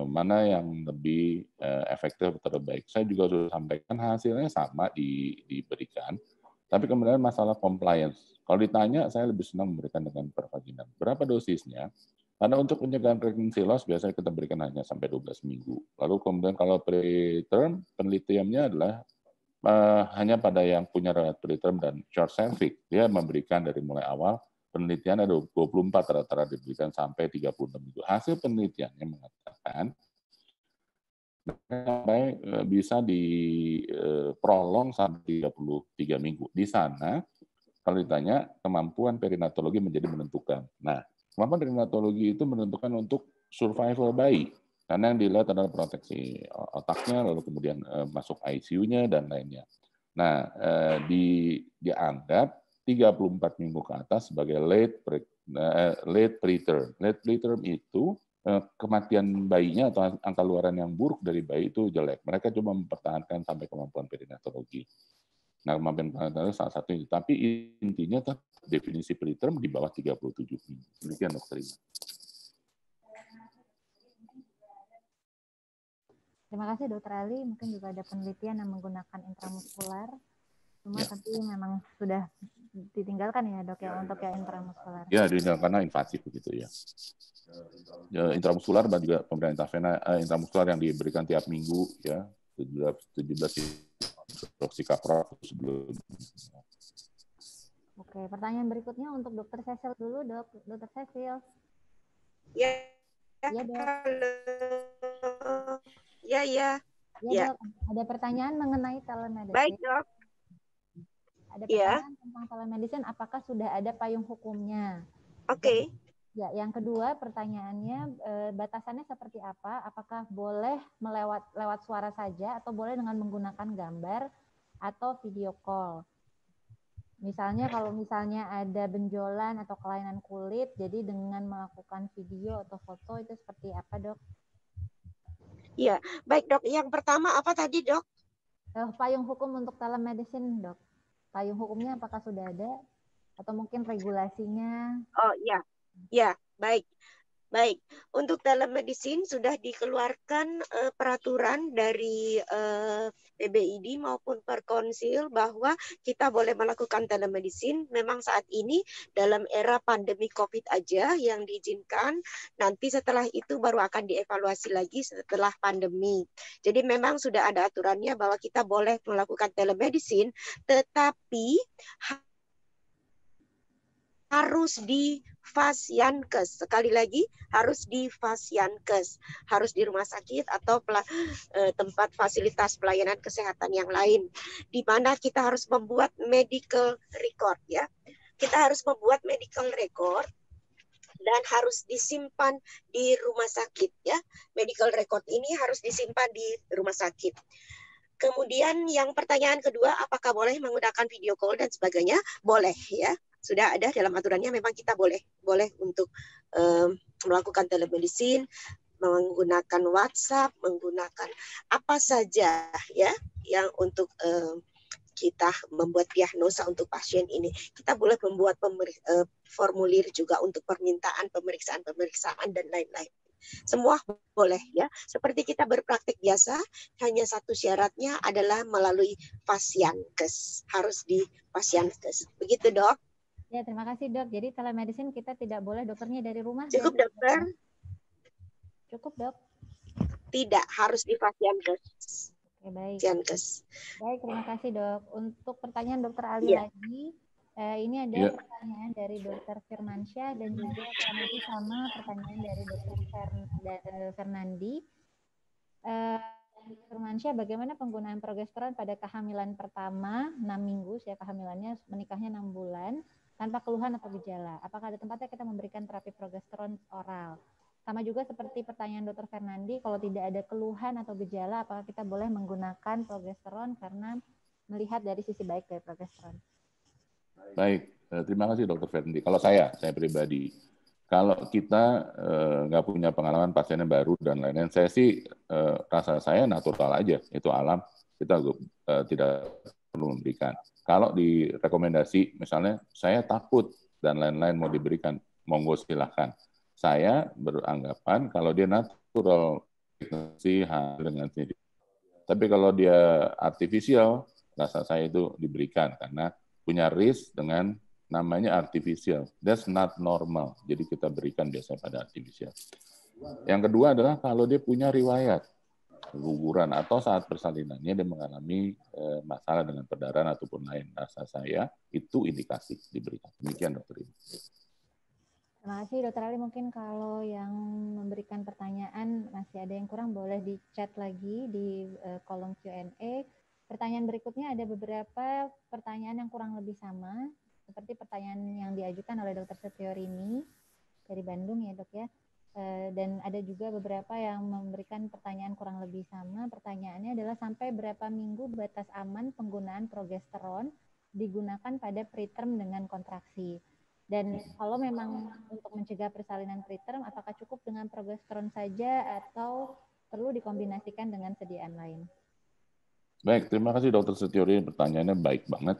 Mana yang lebih efektif atau terbaik? Saya juga sudah sampaikan hasilnya sama diberikan, tapi kemudian masalah compliance. Kalau ditanya, saya lebih senang memberikan dengan pervaginal. Berapa dosisnya? Karena untuk pencegahan pregnancy loss biasanya kita berikan hanya sampai 12 minggu. Lalu kemudian kalau preterm, penelitiannya adalah hanya pada yang punya preterm dan short cervix. Dia memberikan dari mulai awal, penelitian ada 24 rata-rata diberikan sampai 36 minggu. Hasil penelitiannya mengatakan sampai bisa diprolong sampai 33 minggu. Di sana, kalau ditanya, kemampuan perinatologi menjadi menentukan. Nah, kemampuan perinatologi itu menentukan untuk survival bayi. Karena yang dilihat adalah proteksi otaknya, lalu kemudian masuk ICU-nya, dan lainnya. Nah, dianggap 34 minggu ke atas sebagai late preterm. Late preterm itu kematian bayinya atau angka luaran yang buruk dari bayi itu jelek. Mereka cuma mempertahankan sampai kemampuan perinatologi. Nah, kemampuan perinatologi salah satu itu. Tapi intinya definisi preterm di bawah 37 minggu. Demikian dokter Ima. Terima kasih Dokter Ali. Mungkin juga ada penelitian yang menggunakan intramuskular. Cuma tapi memang sudah ditinggalkan ya dok ya untuk yang intramuskular. Ya, ditinggalkan karena invasif begitu ya. Intramuskular dan juga pemberian intramuskular yang diberikan tiap minggu ya 17 hidroksikaprol sebelum. Oke, pertanyaan berikutnya untuk Dokter Cecil dulu dok. Dokter Cecil. Ya. Ya dok. Ya. Ya dok. Ada pertanyaan mengenai telemedicine. Baik dok. Ada pertanyaan tentang telemedicine, apakah sudah ada payung hukumnya? Oke. Ya, yang kedua pertanyaannya batasannya seperti apa? Apakah boleh lewat suara saja atau boleh dengan menggunakan gambar atau video call? Misalnya kalau misalnya ada benjolan atau kelainan kulit, jadi dengan melakukan video atau foto itu seperti apa dok? Iya, baik dok. Yang pertama apa tadi dok? Payung hukum untuk telemedicine dok. Payung hukumnya apakah sudah ada? Atau mungkin regulasinya? Oh iya, ya baik. Baik, untuk telemedicine sudah dikeluarkan peraturan dari PBID maupun Perkonsil bahwa kita boleh melakukan telemedicine. Memang saat ini dalam era pandemi COVID aja yang diizinkan. Nanti setelah itu baru akan dievaluasi lagi setelah pandemi. Jadi memang sudah ada aturannya bahwa kita boleh melakukan telemedicine, tetapi harus di Fasiankes. Sekali lagi, harus di Fasiankes. Harus di rumah sakit atau tempat fasilitas pelayanan kesehatan yang lain. Di mana kita harus membuat medical record ya. Kita harus membuat medical record dan harus disimpan di rumah sakit ya. Medical record ini harus disimpan di rumah sakit. Kemudian yang pertanyaan kedua, apakah boleh menggunakan video call dan sebagainya? Boleh ya. Sudah ada dalam aturannya, memang kita boleh untuk melakukan telemedicine, menggunakan WhatsApp, menggunakan apa saja ya yang untuk kita membuat diagnosa untuk pasien ini. Kita boleh membuat formulir juga untuk permintaan pemeriksaan dan lain-lain. Semua boleh ya. Seperti kita berpraktik biasa, hanya satu syaratnya adalah melalui Fasiankes. Harus di Fasiankes. Begitu dok. Ya, terima kasih dok. Jadi telemedicine kita tidak boleh dokternya dari rumah. Cukup ya, dokter? Cukup dok. Tidak, harus di Fasiankes. Oke, baik. Fasiankes. Baik, terima kasih dok. Untuk pertanyaan dokter Ali lagi, ini ada pertanyaan dari dokter Firmansyah dan juga sama pertanyaan dari dokter Fernandi. Firmansyah, bagaimana penggunaan progesteron pada kehamilan pertama 6 minggu, usia kehamilannya menikahnya 6 bulan, tanpa keluhan atau gejala? Apakah ada tempatnya kita memberikan terapi progesteron oral? Sama juga seperti pertanyaan Dr. Fernandi, kalau tidak ada keluhan atau gejala, apakah kita boleh menggunakan progesteron karena melihat dari sisi baik dari progesteron? Baik, terima kasih Dr. Fernandi. Kalau saya pribadi, kalau kita nggak punya pengalaman pasiennya baru dan lain-lain, saya sih rasa saya natural aja, itu alam. Kita tidak perlu memberikan. Kalau di rekomendasi misalnya saya takut dan lain-lain mau diberikan, monggo silahkan. Saya beranggapan kalau dia natural pregnancy dengan sendiri. Tapi kalau dia artificial, rasa saya itu diberikan karena punya risk dengan namanya artificial. That's not normal. Jadi kita berikan biasanya pada artificial. Yang kedua adalah kalau dia punya riwayat keguguran atau saat persalinannya dia mengalami masalah dengan perdarahan ataupun lain, rasa saya itu indikasi diberikan. Demikian dokter. Terima kasih Dokter Ali. Mungkin kalau yang memberikan pertanyaan masih ada yang kurang, boleh di chat lagi di kolom Q&A. Pertanyaan berikutnya ada beberapa pertanyaan yang kurang lebih sama, seperti pertanyaan yang diajukan oleh Dokter Setiorini dari Bandung ya dok ya. Dan ada juga beberapa yang memberikan pertanyaan kurang lebih sama. Pertanyaannya adalah sampai berapa minggu batas aman penggunaan progesteron digunakan pada preterm dengan kontraksi. Dan kalau memang untuk mencegah persalinan preterm, apakah cukup dengan progesteron saja atau perlu dikombinasikan dengan sediaan lain? Baik, terima kasih Dokter Setiorini. Pertanyaannya baik banget.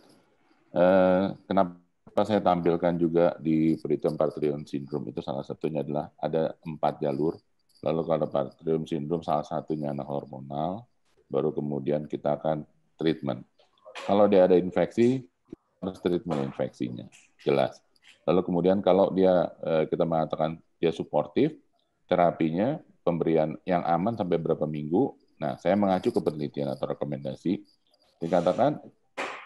Kenapa saya tampilkan juga di preterm Partridge syndrome itu salah satunya adalah ada 4 jalur. Lalu kalau Partridge syndrome salah satunya anak hormonal, baru kemudian kita akan treatment. Kalau dia ada infeksi, harus treatment infeksinya, jelas. Lalu kemudian kalau dia kita mengatakan dia suportif, terapinya pemberian yang aman sampai berapa minggu. Nah, saya mengacu ke penelitian atau rekomendasi dikatakan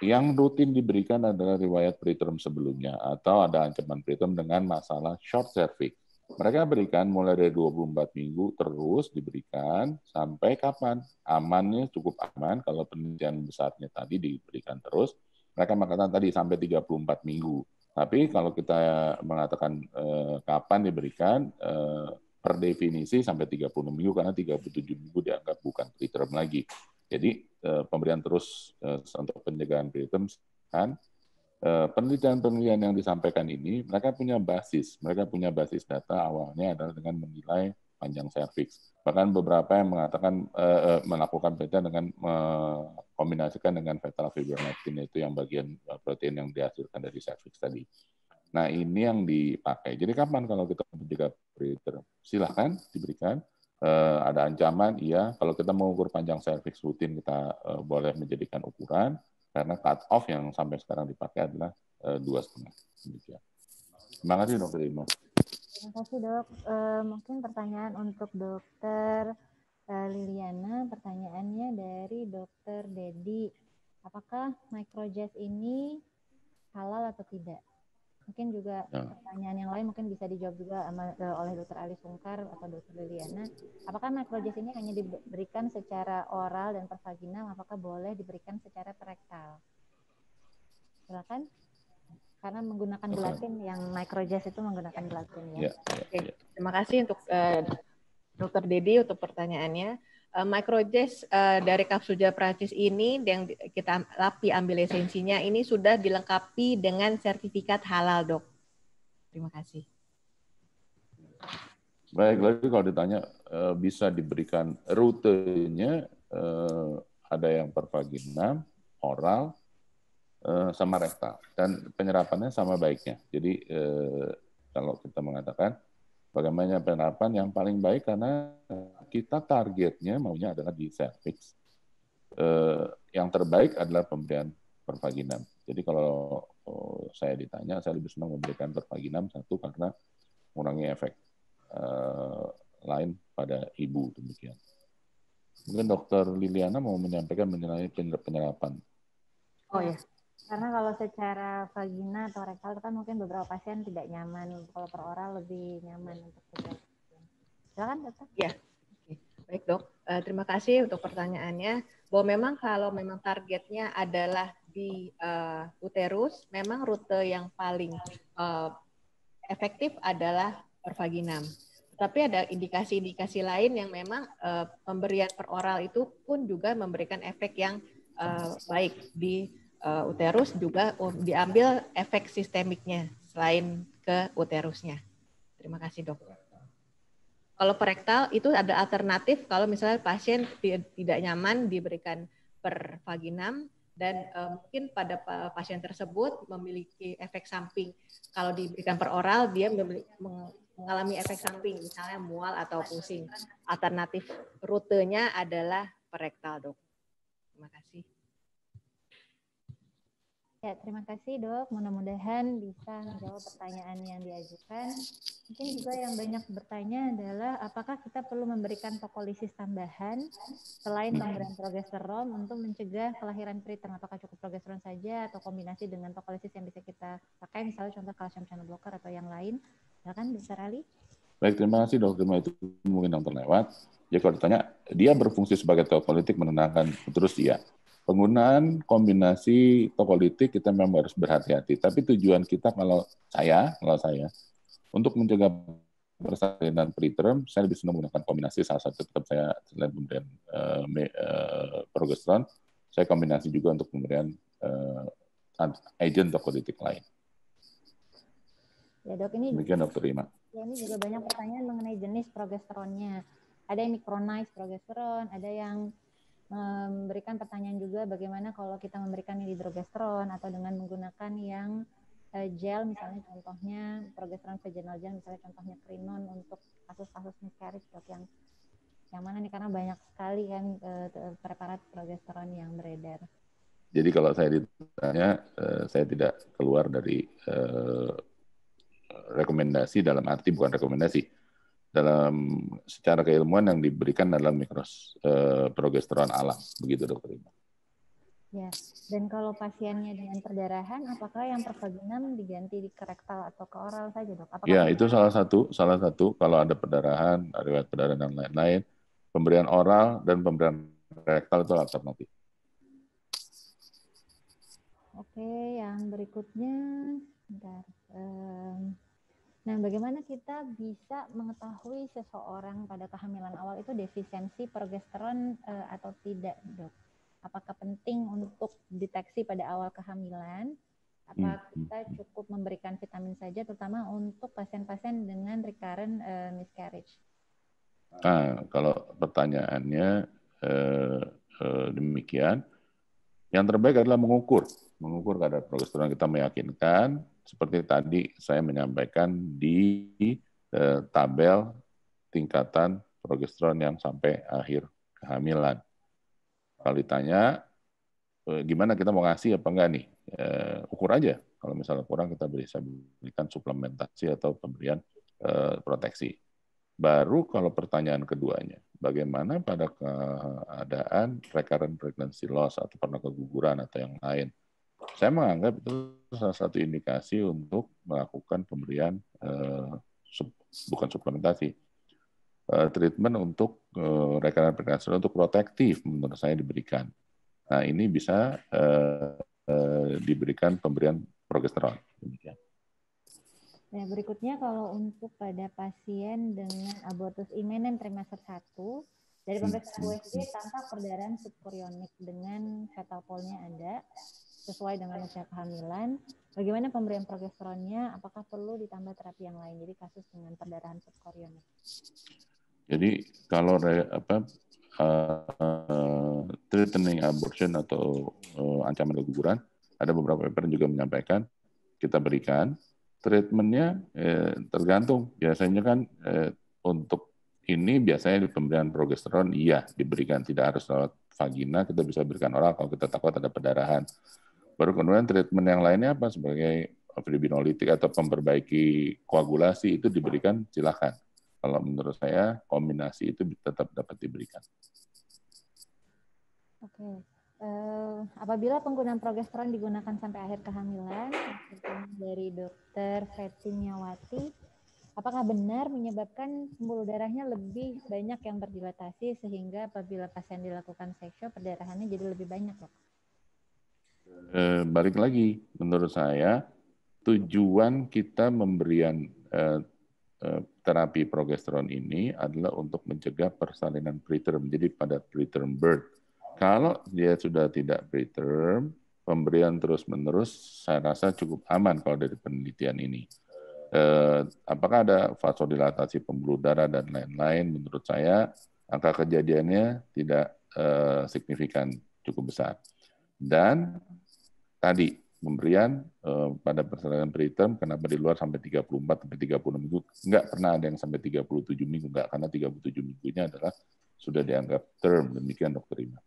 yang rutin diberikan adalah riwayat preterm sebelumnya atau ada ancaman preterm dengan masalah short cervix. Mereka berikan mulai dari 24 minggu terus diberikan sampai kapan? Amannya cukup aman kalau penelitian besarnya tadi diberikan terus. Mereka mengatakan tadi sampai 34 minggu. Tapi kalau kita mengatakan kapan diberikan, per definisi sampai 30 minggu karena 37 minggu dianggap bukan preterm lagi. Jadi pemberian terus untuk pencegahan preterm kan penelitian-penelitian yang disampaikan ini mereka punya basis data awalnya adalah dengan menilai panjang serviks. Bahkan beberapa yang mengatakan melakukan penelitian dengan mengkombinasikan dengan fetal fibronectin itu yang bagian protein yang dihasilkan dari serviks tadi. Nah, ini yang dipakai. Jadi kapan kalau kita mencegah preterm? Silahkan diberikan. Ada ancaman, iya. Kalau kita mengukur panjang serviks rutin, kita boleh menjadikan ukuran. Karena cut off yang sampai sekarang dipakai adalah 2,5. Demikian. Terima kasih, Dokter Imo. Terima kasih, Dok. Mungkin pertanyaan untuk Dokter Liliana. Pertanyaannya dari Dokter Dedi. Apakah microjazz ini halal atau tidak? Mungkin juga pertanyaan yang lain mungkin bisa dijawab juga oleh Dr. Ali Sungkar atau Dr. Liliana. Apakah microjazz ini hanya diberikan secara oral dan pervaginal? Apakah boleh diberikan secara rektal? Silakan. Karena menggunakan gelatin, yang microjazz itu menggunakan gelatin ya. Oke. Terima kasih untuk Dr. Dedi untuk pertanyaannya. Microjazz dari kapsul gel Prancis ini yang kita ambil esensinya ini sudah dilengkapi dengan sertifikat halal, Dok. Terima kasih. Baik, lagi kalau ditanya bisa diberikan rutenya ada yang pervaginam, oral, sama rektal dan penyerapannya sama baiknya. Jadi kalau kita mengatakan bagaimana penerapan yang paling baik karena kita targetnya maunya adalah di cervix. Yang terbaik adalah pemberian pervaginam. Jadi kalau saya ditanya, saya lebih senang memberikan pervaginam satu karena mengurangi efek lain pada ibu demikian. Mungkin Dokter Liliana mau menyampaikan mengenai penyerapan. Oh ya. Karena kalau secara vagina atau rektal kan mungkin beberapa pasien tidak nyaman. Kalau per oral lebih nyaman untuk penyerapan. Silakan, Dokter. Ya, baik Dok. Terima kasih untuk pertanyaannya. Bahwa memang kalau memang targetnya adalah di uterus, memang rute yang paling efektif adalah pervaginam. Tapi ada indikasi-indikasi lain yang memang pemberian per oral itu pun juga memberikan efek yang baik di uterus, juga diambil efek sistemiknya selain ke uterusnya. Terima kasih, Dok. Kalau perektal itu ada alternatif kalau misalnya pasien tidak nyaman diberikan per vaginam, dan mungkin pada pasien tersebut memiliki efek samping. Kalau diberikan per oral, dia mengalami efek samping, misalnya mual atau pusing. Alternatif rutenya adalah per rektal, Dok. Terima kasih. Ya, terima kasih dok. Mudah-mudahan bisa menjawab pertanyaan yang diajukan. Mungkin juga yang banyak bertanya adalah apakah kita perlu memberikan tokolisis tambahan selain pemberian progesteron untuk mencegah kelahiran preterm? Apakah cukup progesteron saja atau kombinasi dengan tokolisis yang bisa kita pakai, misalnya contoh kalsium channel blocker atau yang lain? Silakan, Dr. Ali. Baik, terima kasih dok. Terima itu mungkin yang terlewat. Jadi kalau ditanya, dia berfungsi sebagai tokolitik menenangkan, terus iya. Penggunaan kombinasi tokolitik kita memang harus berhati-hati. Tapi tujuan kita kalau saya untuk mencegah persalinan preterm, saya lebih senang menggunakan kombinasi. Salah satu tetap saya selain pemberian progesteron, saya kombinasi juga untuk pemberian agent tokolitik lain. Ya dok, ini demikian Dr. Ima. Ya, ini juga banyak pertanyaan mengenai jenis progesteronnya. Ada yang micronized progesteron, ada yang memberikan pertanyaan juga bagaimana kalau kita memberikan hidrogesteron atau dengan menggunakan yang gel, misalnya contohnya progesteron vaginal gel, misalnya contohnya Crinon untuk kasus-kasus miscarriage, dok, yang mana nih, karena banyak sekali kan preparat progesteron yang beredar. Jadi kalau saya ditanya, saya tidak keluar dari rekomendasi, dalam arti bukan rekomendasi, dalam secara keilmuan yang diberikan dalam progesteron alam, begitu dokter Ima. Ya, dan kalau pasiennya dengan perdarahan, apakah yang pervaginam diganti ke rektal atau ke oral saja, dok? Apakah ya, itu salah satu kalau ada perdarahan, riwayat perdarahan dan lain-lain, pemberian oral dan pemberian rektal itu alternatif. Oke, yang berikutnya, bentar. Nah, bagaimana kita bisa mengetahui seseorang pada kehamilan awal itu defisiensi progesteron atau tidak, dok? Apakah penting untuk deteksi pada awal kehamilan? Apakah kita cukup memberikan vitamin saja, terutama untuk pasien-pasien dengan recurrent miscarriage? Nah, kalau pertanyaannya demikian, yang terbaik adalah mengukur kadar progesteron. Kita meyakinkan, seperti tadi saya menyampaikan di tabel tingkatan progesteron yang sampai akhir kehamilan. Kalau ditanya, gimana kita mau ngasih apa enggak nih? Ukur aja. Kalau misalnya kurang, kita bisa berikan suplementasi atau pemberian proteksi. Baru kalau pertanyaan keduanya, bagaimana pada keadaan recurrent pregnancy loss atau pernah keguguran atau yang lain? Saya menganggap itu salah satu indikasi untuk melakukan pemberian bukan suplementasi, treatment untuk recurrent pregnancy loss untuk protektif menurut saya diberikan. Nah, ini bisa diberikan pemberian progesteron. Demikian. Nah, berikutnya kalau untuk pada pasien dengan abortus imminent trimester 1 dari pemeriksaan USG tanpa perdarahan subkurionik dengan fetal pole-nya ada sesuai dengan usia kehamilan, bagaimana pemberian progesteronnya? Apakah perlu ditambah terapi yang lain? Jadi kasus dengan perdarahan subkurionik. Jadi kalau threatening abortion atau ancaman keguguran, ada beberapa paper juga menyampaikan kita berikan treatmentnya tergantung. Biasanya kan untuk ini biasanya pemberian progesteron iya diberikan, tidak harus lewat vagina, kita bisa berikan oral kalau kita takut ada perdarahan. Baru kemudian treatment yang lainnya apa sebagai fibrinolitik atau memperbaiki koagulasi itu diberikan, silakan. Kalau menurut saya kombinasi itu tetap dapat diberikan. Oke. Apabila penggunaan progesteron digunakan sampai akhir kehamilan, dari Dr. Fetimiawati, apakah benar menyebabkan pembuluh darahnya lebih banyak yang berdilatasi sehingga apabila pasien dilakukan seksio perdarahannya jadi lebih banyak, dok? Balik lagi, menurut saya tujuan kita memberian terapi progesteron ini adalah untuk mencegah persalinan preterm, jadi pada preterm birth. Kalau dia sudah tidak preterm, pemberian terus-menerus saya rasa cukup aman kalau dari penelitian ini. Apakah ada vasodilatasi pembuluh darah dan lain-lain? Menurut saya angka kejadiannya tidak signifikan, cukup besar. Dan tadi pemberian pada persalinan preterm kenapa di luar sampai 34 sampai 30 minggu, enggak pernah ada yang sampai 37 minggu, enggak, karena 37 minggunya adalah sudah dianggap term. Demikian Dokter Ima.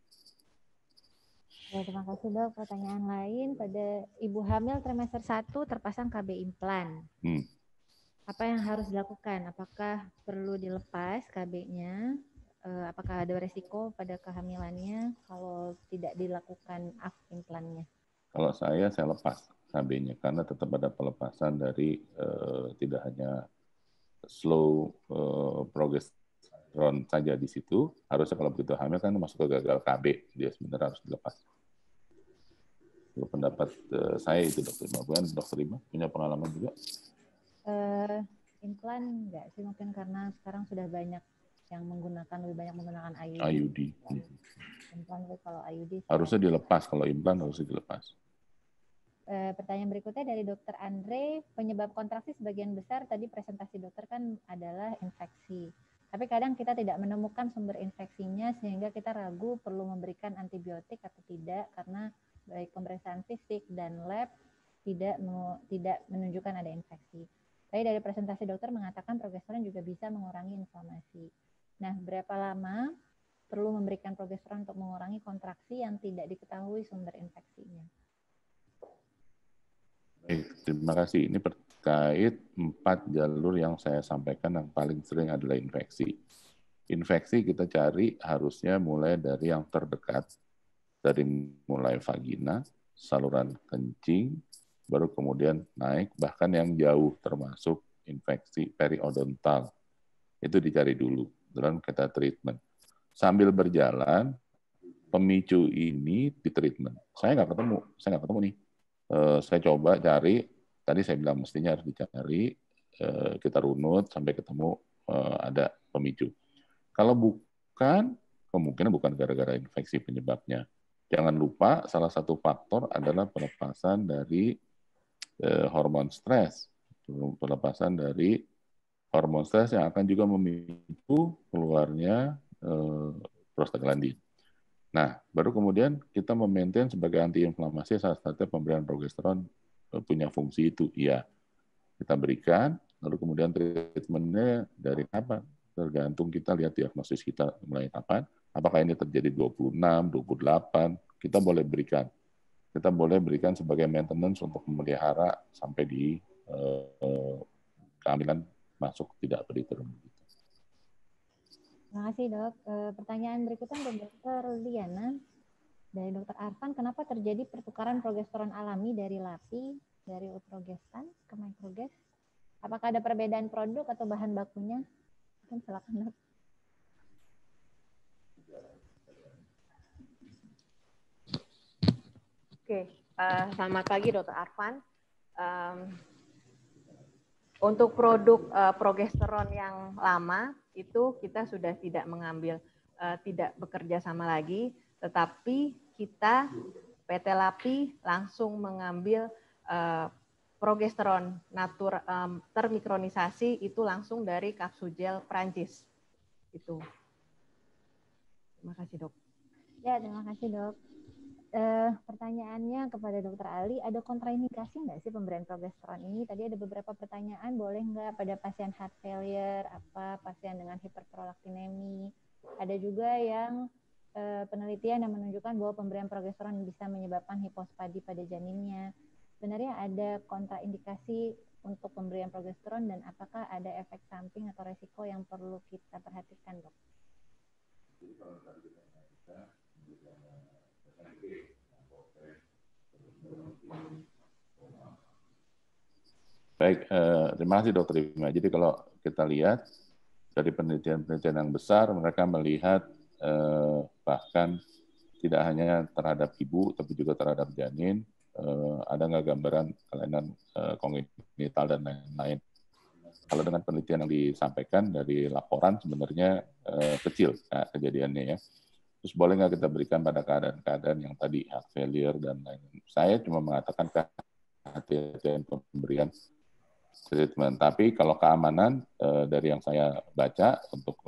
Ya, terima kasih dok. Pertanyaan lain, pada ibu hamil trimester 1 terpasang KB implan. Apa yang harus dilakukan? Apakah perlu dilepas KB-nya? Apakah ada resiko pada kehamilannya kalau tidak dilakukan AF implannya? Kalau saya lepas KB-nya karena tetap ada pelepasan dari tidak hanya slow progesteron saja di situ. Harusnya kalau begitu hamil kan masuk ke gagal KB, dia sebenarnya harus dilepas. Itu pendapat saya itu Dokter Ima. Bukan Dokter Ima punya pengalaman juga? Implan enggak sih, mungkin karena sekarang sudah banyak yang lebih banyak menggunakan IUD. IUD. Implan kalau IUD harusnya dilepas, kalau implan harusnya dilepas. Pertanyaan berikutnya dari Dokter Andre, penyebab kontraksi sebagian besar tadi presentasi dokter kan adalah infeksi. Tapi kadang kita tidak menemukan sumber infeksinya sehingga kita ragu perlu memberikan antibiotik atau tidak karena baik pemeriksaan fisik dan lab tidak menunjukkan ada infeksi. Tapi dari presentasi dokter mengatakan progesteron juga bisa mengurangi inflamasi. Nah, berapa lama perlu memberikan progesteron untuk mengurangi kontraksi yang tidak diketahui sumber infeksinya? Baik, terima kasih. Ini terkait 4 jalur yang saya sampaikan yang paling sering adalah infeksi. Infeksi kita cari harusnya mulai dari yang terdekat, dari mulai vagina, saluran kencing, baru kemudian naik, bahkan yang jauh termasuk infeksi periodontal. Itu dicari dulu, dan kita treatment. Sambil berjalan, pemicu ini di treatment. Saya nggak ketemu nih. Saya coba cari, tadi saya bilang mestinya harus dicari, kita runut sampai ketemu ada pemicu. Kalau bukan, kemungkinan bukan gara-gara infeksi penyebabnya. Jangan lupa salah satu faktor adalah pelepasan dari hormon stres. Pelepasan dari hormon stres yang akan juga memicu keluarnya prostaglandin. Nah, baru kemudian kita memaintain sebagai antiinflamasi saat pemberian progesteron punya fungsi itu. Iya, kita berikan, lalu kemudian treatmentnya dari kapan? Tergantung kita lihat diagnosis kita mulai kapan. Apakah ini terjadi 26, 28, kita boleh berikan. Kita boleh berikan sebagai maintenance untuk memelihara sampai di kehamilan masuk tidak preterm. Terima kasih dok. Pertanyaan berikutnya dari Dokter Liana. Dari Dokter Arfan, kenapa terjadi pertukaran progesteron alami dari LAPI, dari Utrogestan ke Microges? Apakah ada perbedaan produk atau bahan bakunya? Silakan dok. Oke, selamat pagi Dokter Arfan. Untuk produk progesteron yang lama itu kita sudah tidak mengambil, tidak bekerja sama lagi, tetapi kita PT LAPI langsung mengambil progesteron termikronisasi itu langsung dari Capsugel Prancis. Itu. Terima kasih dok. Ya, terima kasih dok. Pertanyaannya kepada Dokter Ali, ada kontraindikasi nggak sih pemberian progesteron ini? Tadi ada beberapa pertanyaan, boleh nggak pada pasien heart failure, pasien dengan hiperprolaktinemi? Ada juga yang penelitian yang menunjukkan bahwa pemberian progesteron bisa menyebabkan hipospadi pada janinnya. Sebenarnya ada kontraindikasi untuk pemberian progesteron dan apakah ada efek samping atau resiko yang perlu kita perhatikan, dok? Baik, terima kasih Dokter Ima. Jadi kalau kita lihat dari penelitian-penelitian yang besar, mereka melihat bahkan tidak hanya terhadap ibu, tapi juga terhadap janin, ada nggak gambaran kelainan kongenital dan lain-lain. Kalau dengan penelitian yang disampaikan dari laporan sebenarnya kecil kejadiannya ya. Terus boleh nggak kita berikan pada keadaan-keadaan yang tadi heart failure dan lain-lain. Saya cuma mengatakan kehati-hatian pemberian treatment. Tapi kalau keamanan dari yang saya baca untuk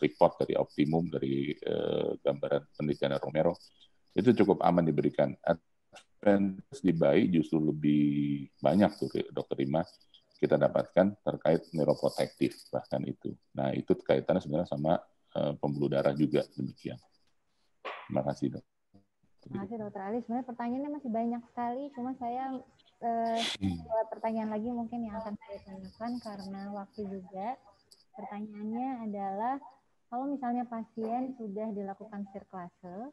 report dari Optimum dari gambaran penelitian Romero, itu cukup aman diberikan. Advantage di bayi justru lebih banyak tuh Dokter Rima kita dapatkan terkait neuroprotektif bahkan itu. Nah itu kaitannya sebenarnya sama pembuluh darah juga demikian. Terima kasih Dok. Terima kasih Dokter Ali. Sebenarnya pertanyaannya masih banyak sekali, cuma saya pertanyaan lagi mungkin yang akan saya tanyakan karena waktu juga. Pertanyaannya adalah, kalau misalnya pasien sudah dilakukan sirkulase,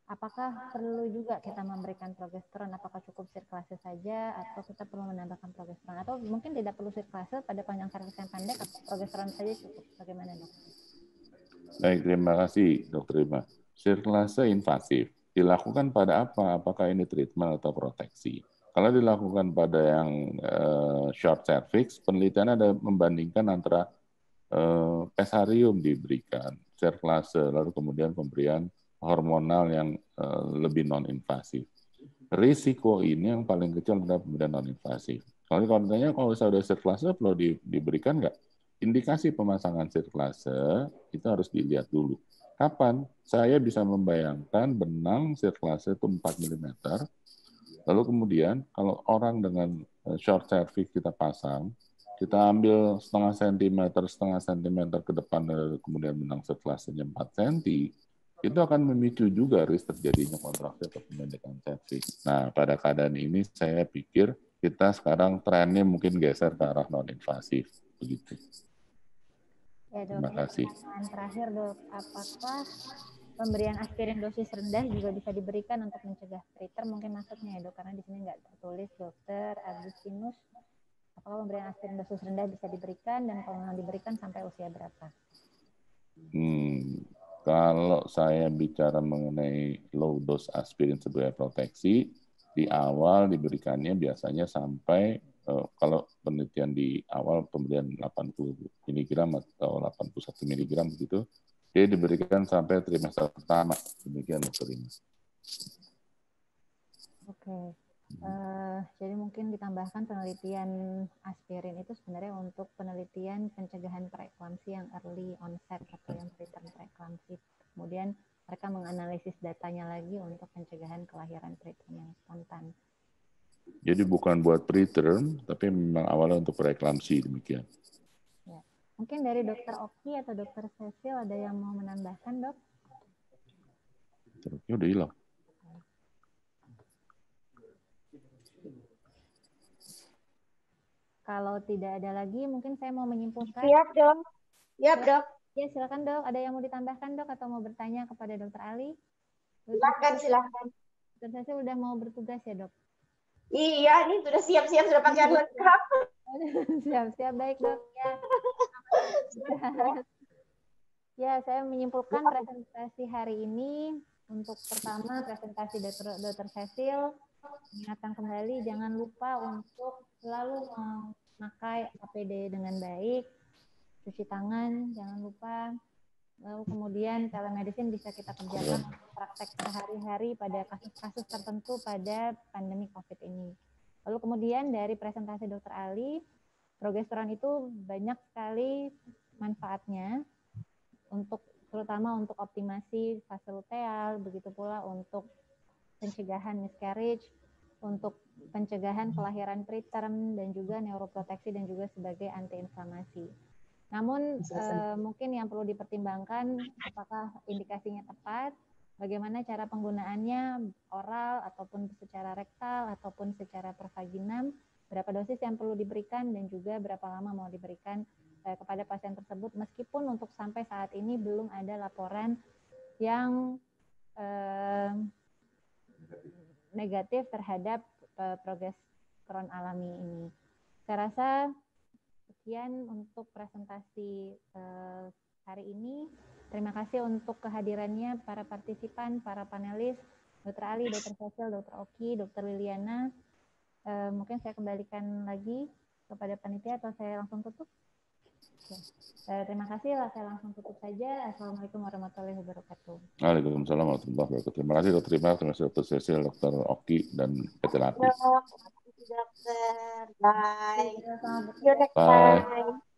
apakah perlu juga kita memberikan progesteron? Apakah cukup sirkulase saja atau kita perlu menambahkan progesteron? Atau mungkin tidak perlu sirkulase pada panjang sirkulase yang pendek atau progesteron saja cukup? Bagaimana dok? Baik, terima kasih Dokter Rima. Sirkulase invasif dilakukan pada apa? Apakah ini treatment atau proteksi? Kalau dilakukan pada yang short cervix, penelitian ada membandingkan antara pesarium diberikan, sirkulase, lalu kemudian pemberian hormonal yang lebih non-invasif. Risiko ini yang paling kecil adalah pemberian non-invasif. Kalau ditanya kalau sudah sirkulase perlu diberikan nggak? Indikasi pemasangan sirkulase itu harus dilihat dulu. Kapan? Saya bisa membayangkan benang sirkulase itu 4 mm. Lalu kemudian kalau orang dengan short cervix kita pasang, kita ambil setengah sentimeter ke depan, kemudian benang sirkulasenya 4 cm, itu akan memicu juga risk terjadinya kontraksi atau pembendekan cervix. Nah, pada keadaan ini saya pikir kita sekarang trennya mungkin geser ke arah non-invasif. Begitu. Ya, dok. Terima kasih. Pertanyaan terakhir dok, apakah pemberian aspirin dosis rendah juga bisa diberikan untuk mencegah preterm? Mungkin maksudnya ya dok, karena di sini nggak tertulis Dokter Agustinus. Apakah pemberian aspirin dosis rendah bisa diberikan dan kalau mau diberikan sampai usia berapa? Kalau saya bicara mengenai low dose aspirin sebagai proteksi, di awal diberikannya biasanya sampai, kalau penelitian di awal pemberian 80 mg atau 81 mg begitu, dia diberikan sampai trimester pertama. Demikian Dokter Rima. Oke. Jadi mungkin ditambahkan penelitian aspirin itu sebenarnya untuk penelitian pencegahan preeklamsi yang early onset atau yang preterm preeklamsi. Kemudian mereka menganalisis datanya lagi untuk pencegahan kelahiran preterm yang spontan. Jadi bukan buat preterm, tapi memang awalnya untuk preeklamsi demikian. Ya. Mungkin dari Dokter Oki atau Dokter Cecil ada yang mau menambahkan dok? Dokter Oki udah hilang. Kalau tidak ada lagi, mungkin saya mau menyimpulkan. Siap dok. Siap dok. Ya silakan dok. Ada yang mau ditambahkan dok atau mau bertanya kepada Dokter Ali? Silakan. Dokter Cecil udah mau bertugas ya dok? Iya, ini sudah siap-siap, sudah pakaian lengkap. Siap-siap, baik dok. Ya, saya menyimpulkan presentasi hari ini. Untuk pertama, presentasi Dokter Cecil mengingatkan kembali, jangan lupa untuk selalu memakai APD dengan baik, cuci tangan, jangan lupa. Lalu kemudian telemedicine bisa kita kerjakan untuk praktek sehari-hari pada kasus-kasus tertentu pada pandemi COVID ini. Lalu kemudian dari presentasi Dokter Ali, progesteron itu banyak sekali manfaatnya, terutama untuk optimasi fase luteal, begitu pula untuk pencegahan miscarriage, untuk pencegahan kelahiran preterm, dan juga neuroproteksi dan juga sebagai antiinflamasi. Namun mungkin yang perlu dipertimbangkan apakah indikasinya tepat, bagaimana cara penggunaannya oral ataupun secara rektal ataupun secara pervaginam, berapa dosis yang perlu diberikan dan juga berapa lama mau diberikan kepada pasien tersebut, meskipun untuk sampai saat ini belum ada laporan yang negatif terhadap progesteron alami ini. Saya rasa sekian untuk presentasi hari ini. Terima kasih untuk kehadirannya para partisipan, para panelis, Dr. Ali, Dr. Cecil, Dr. Oki, Dr. Liliana. Mungkin saya kembalikan lagi kepada panitia atau saya langsung tutup? Terima kasih, saya langsung tutup saja. Assalamualaikum warahmatullahi wabarakatuh. Waalaikumsalam warahmatullahi wabarakatuh. Terima kasih Dr. Rima, terima kasih Dr. Cecil, Dr. Oki, dan PT Lapi. Dokter. Bye. Bye.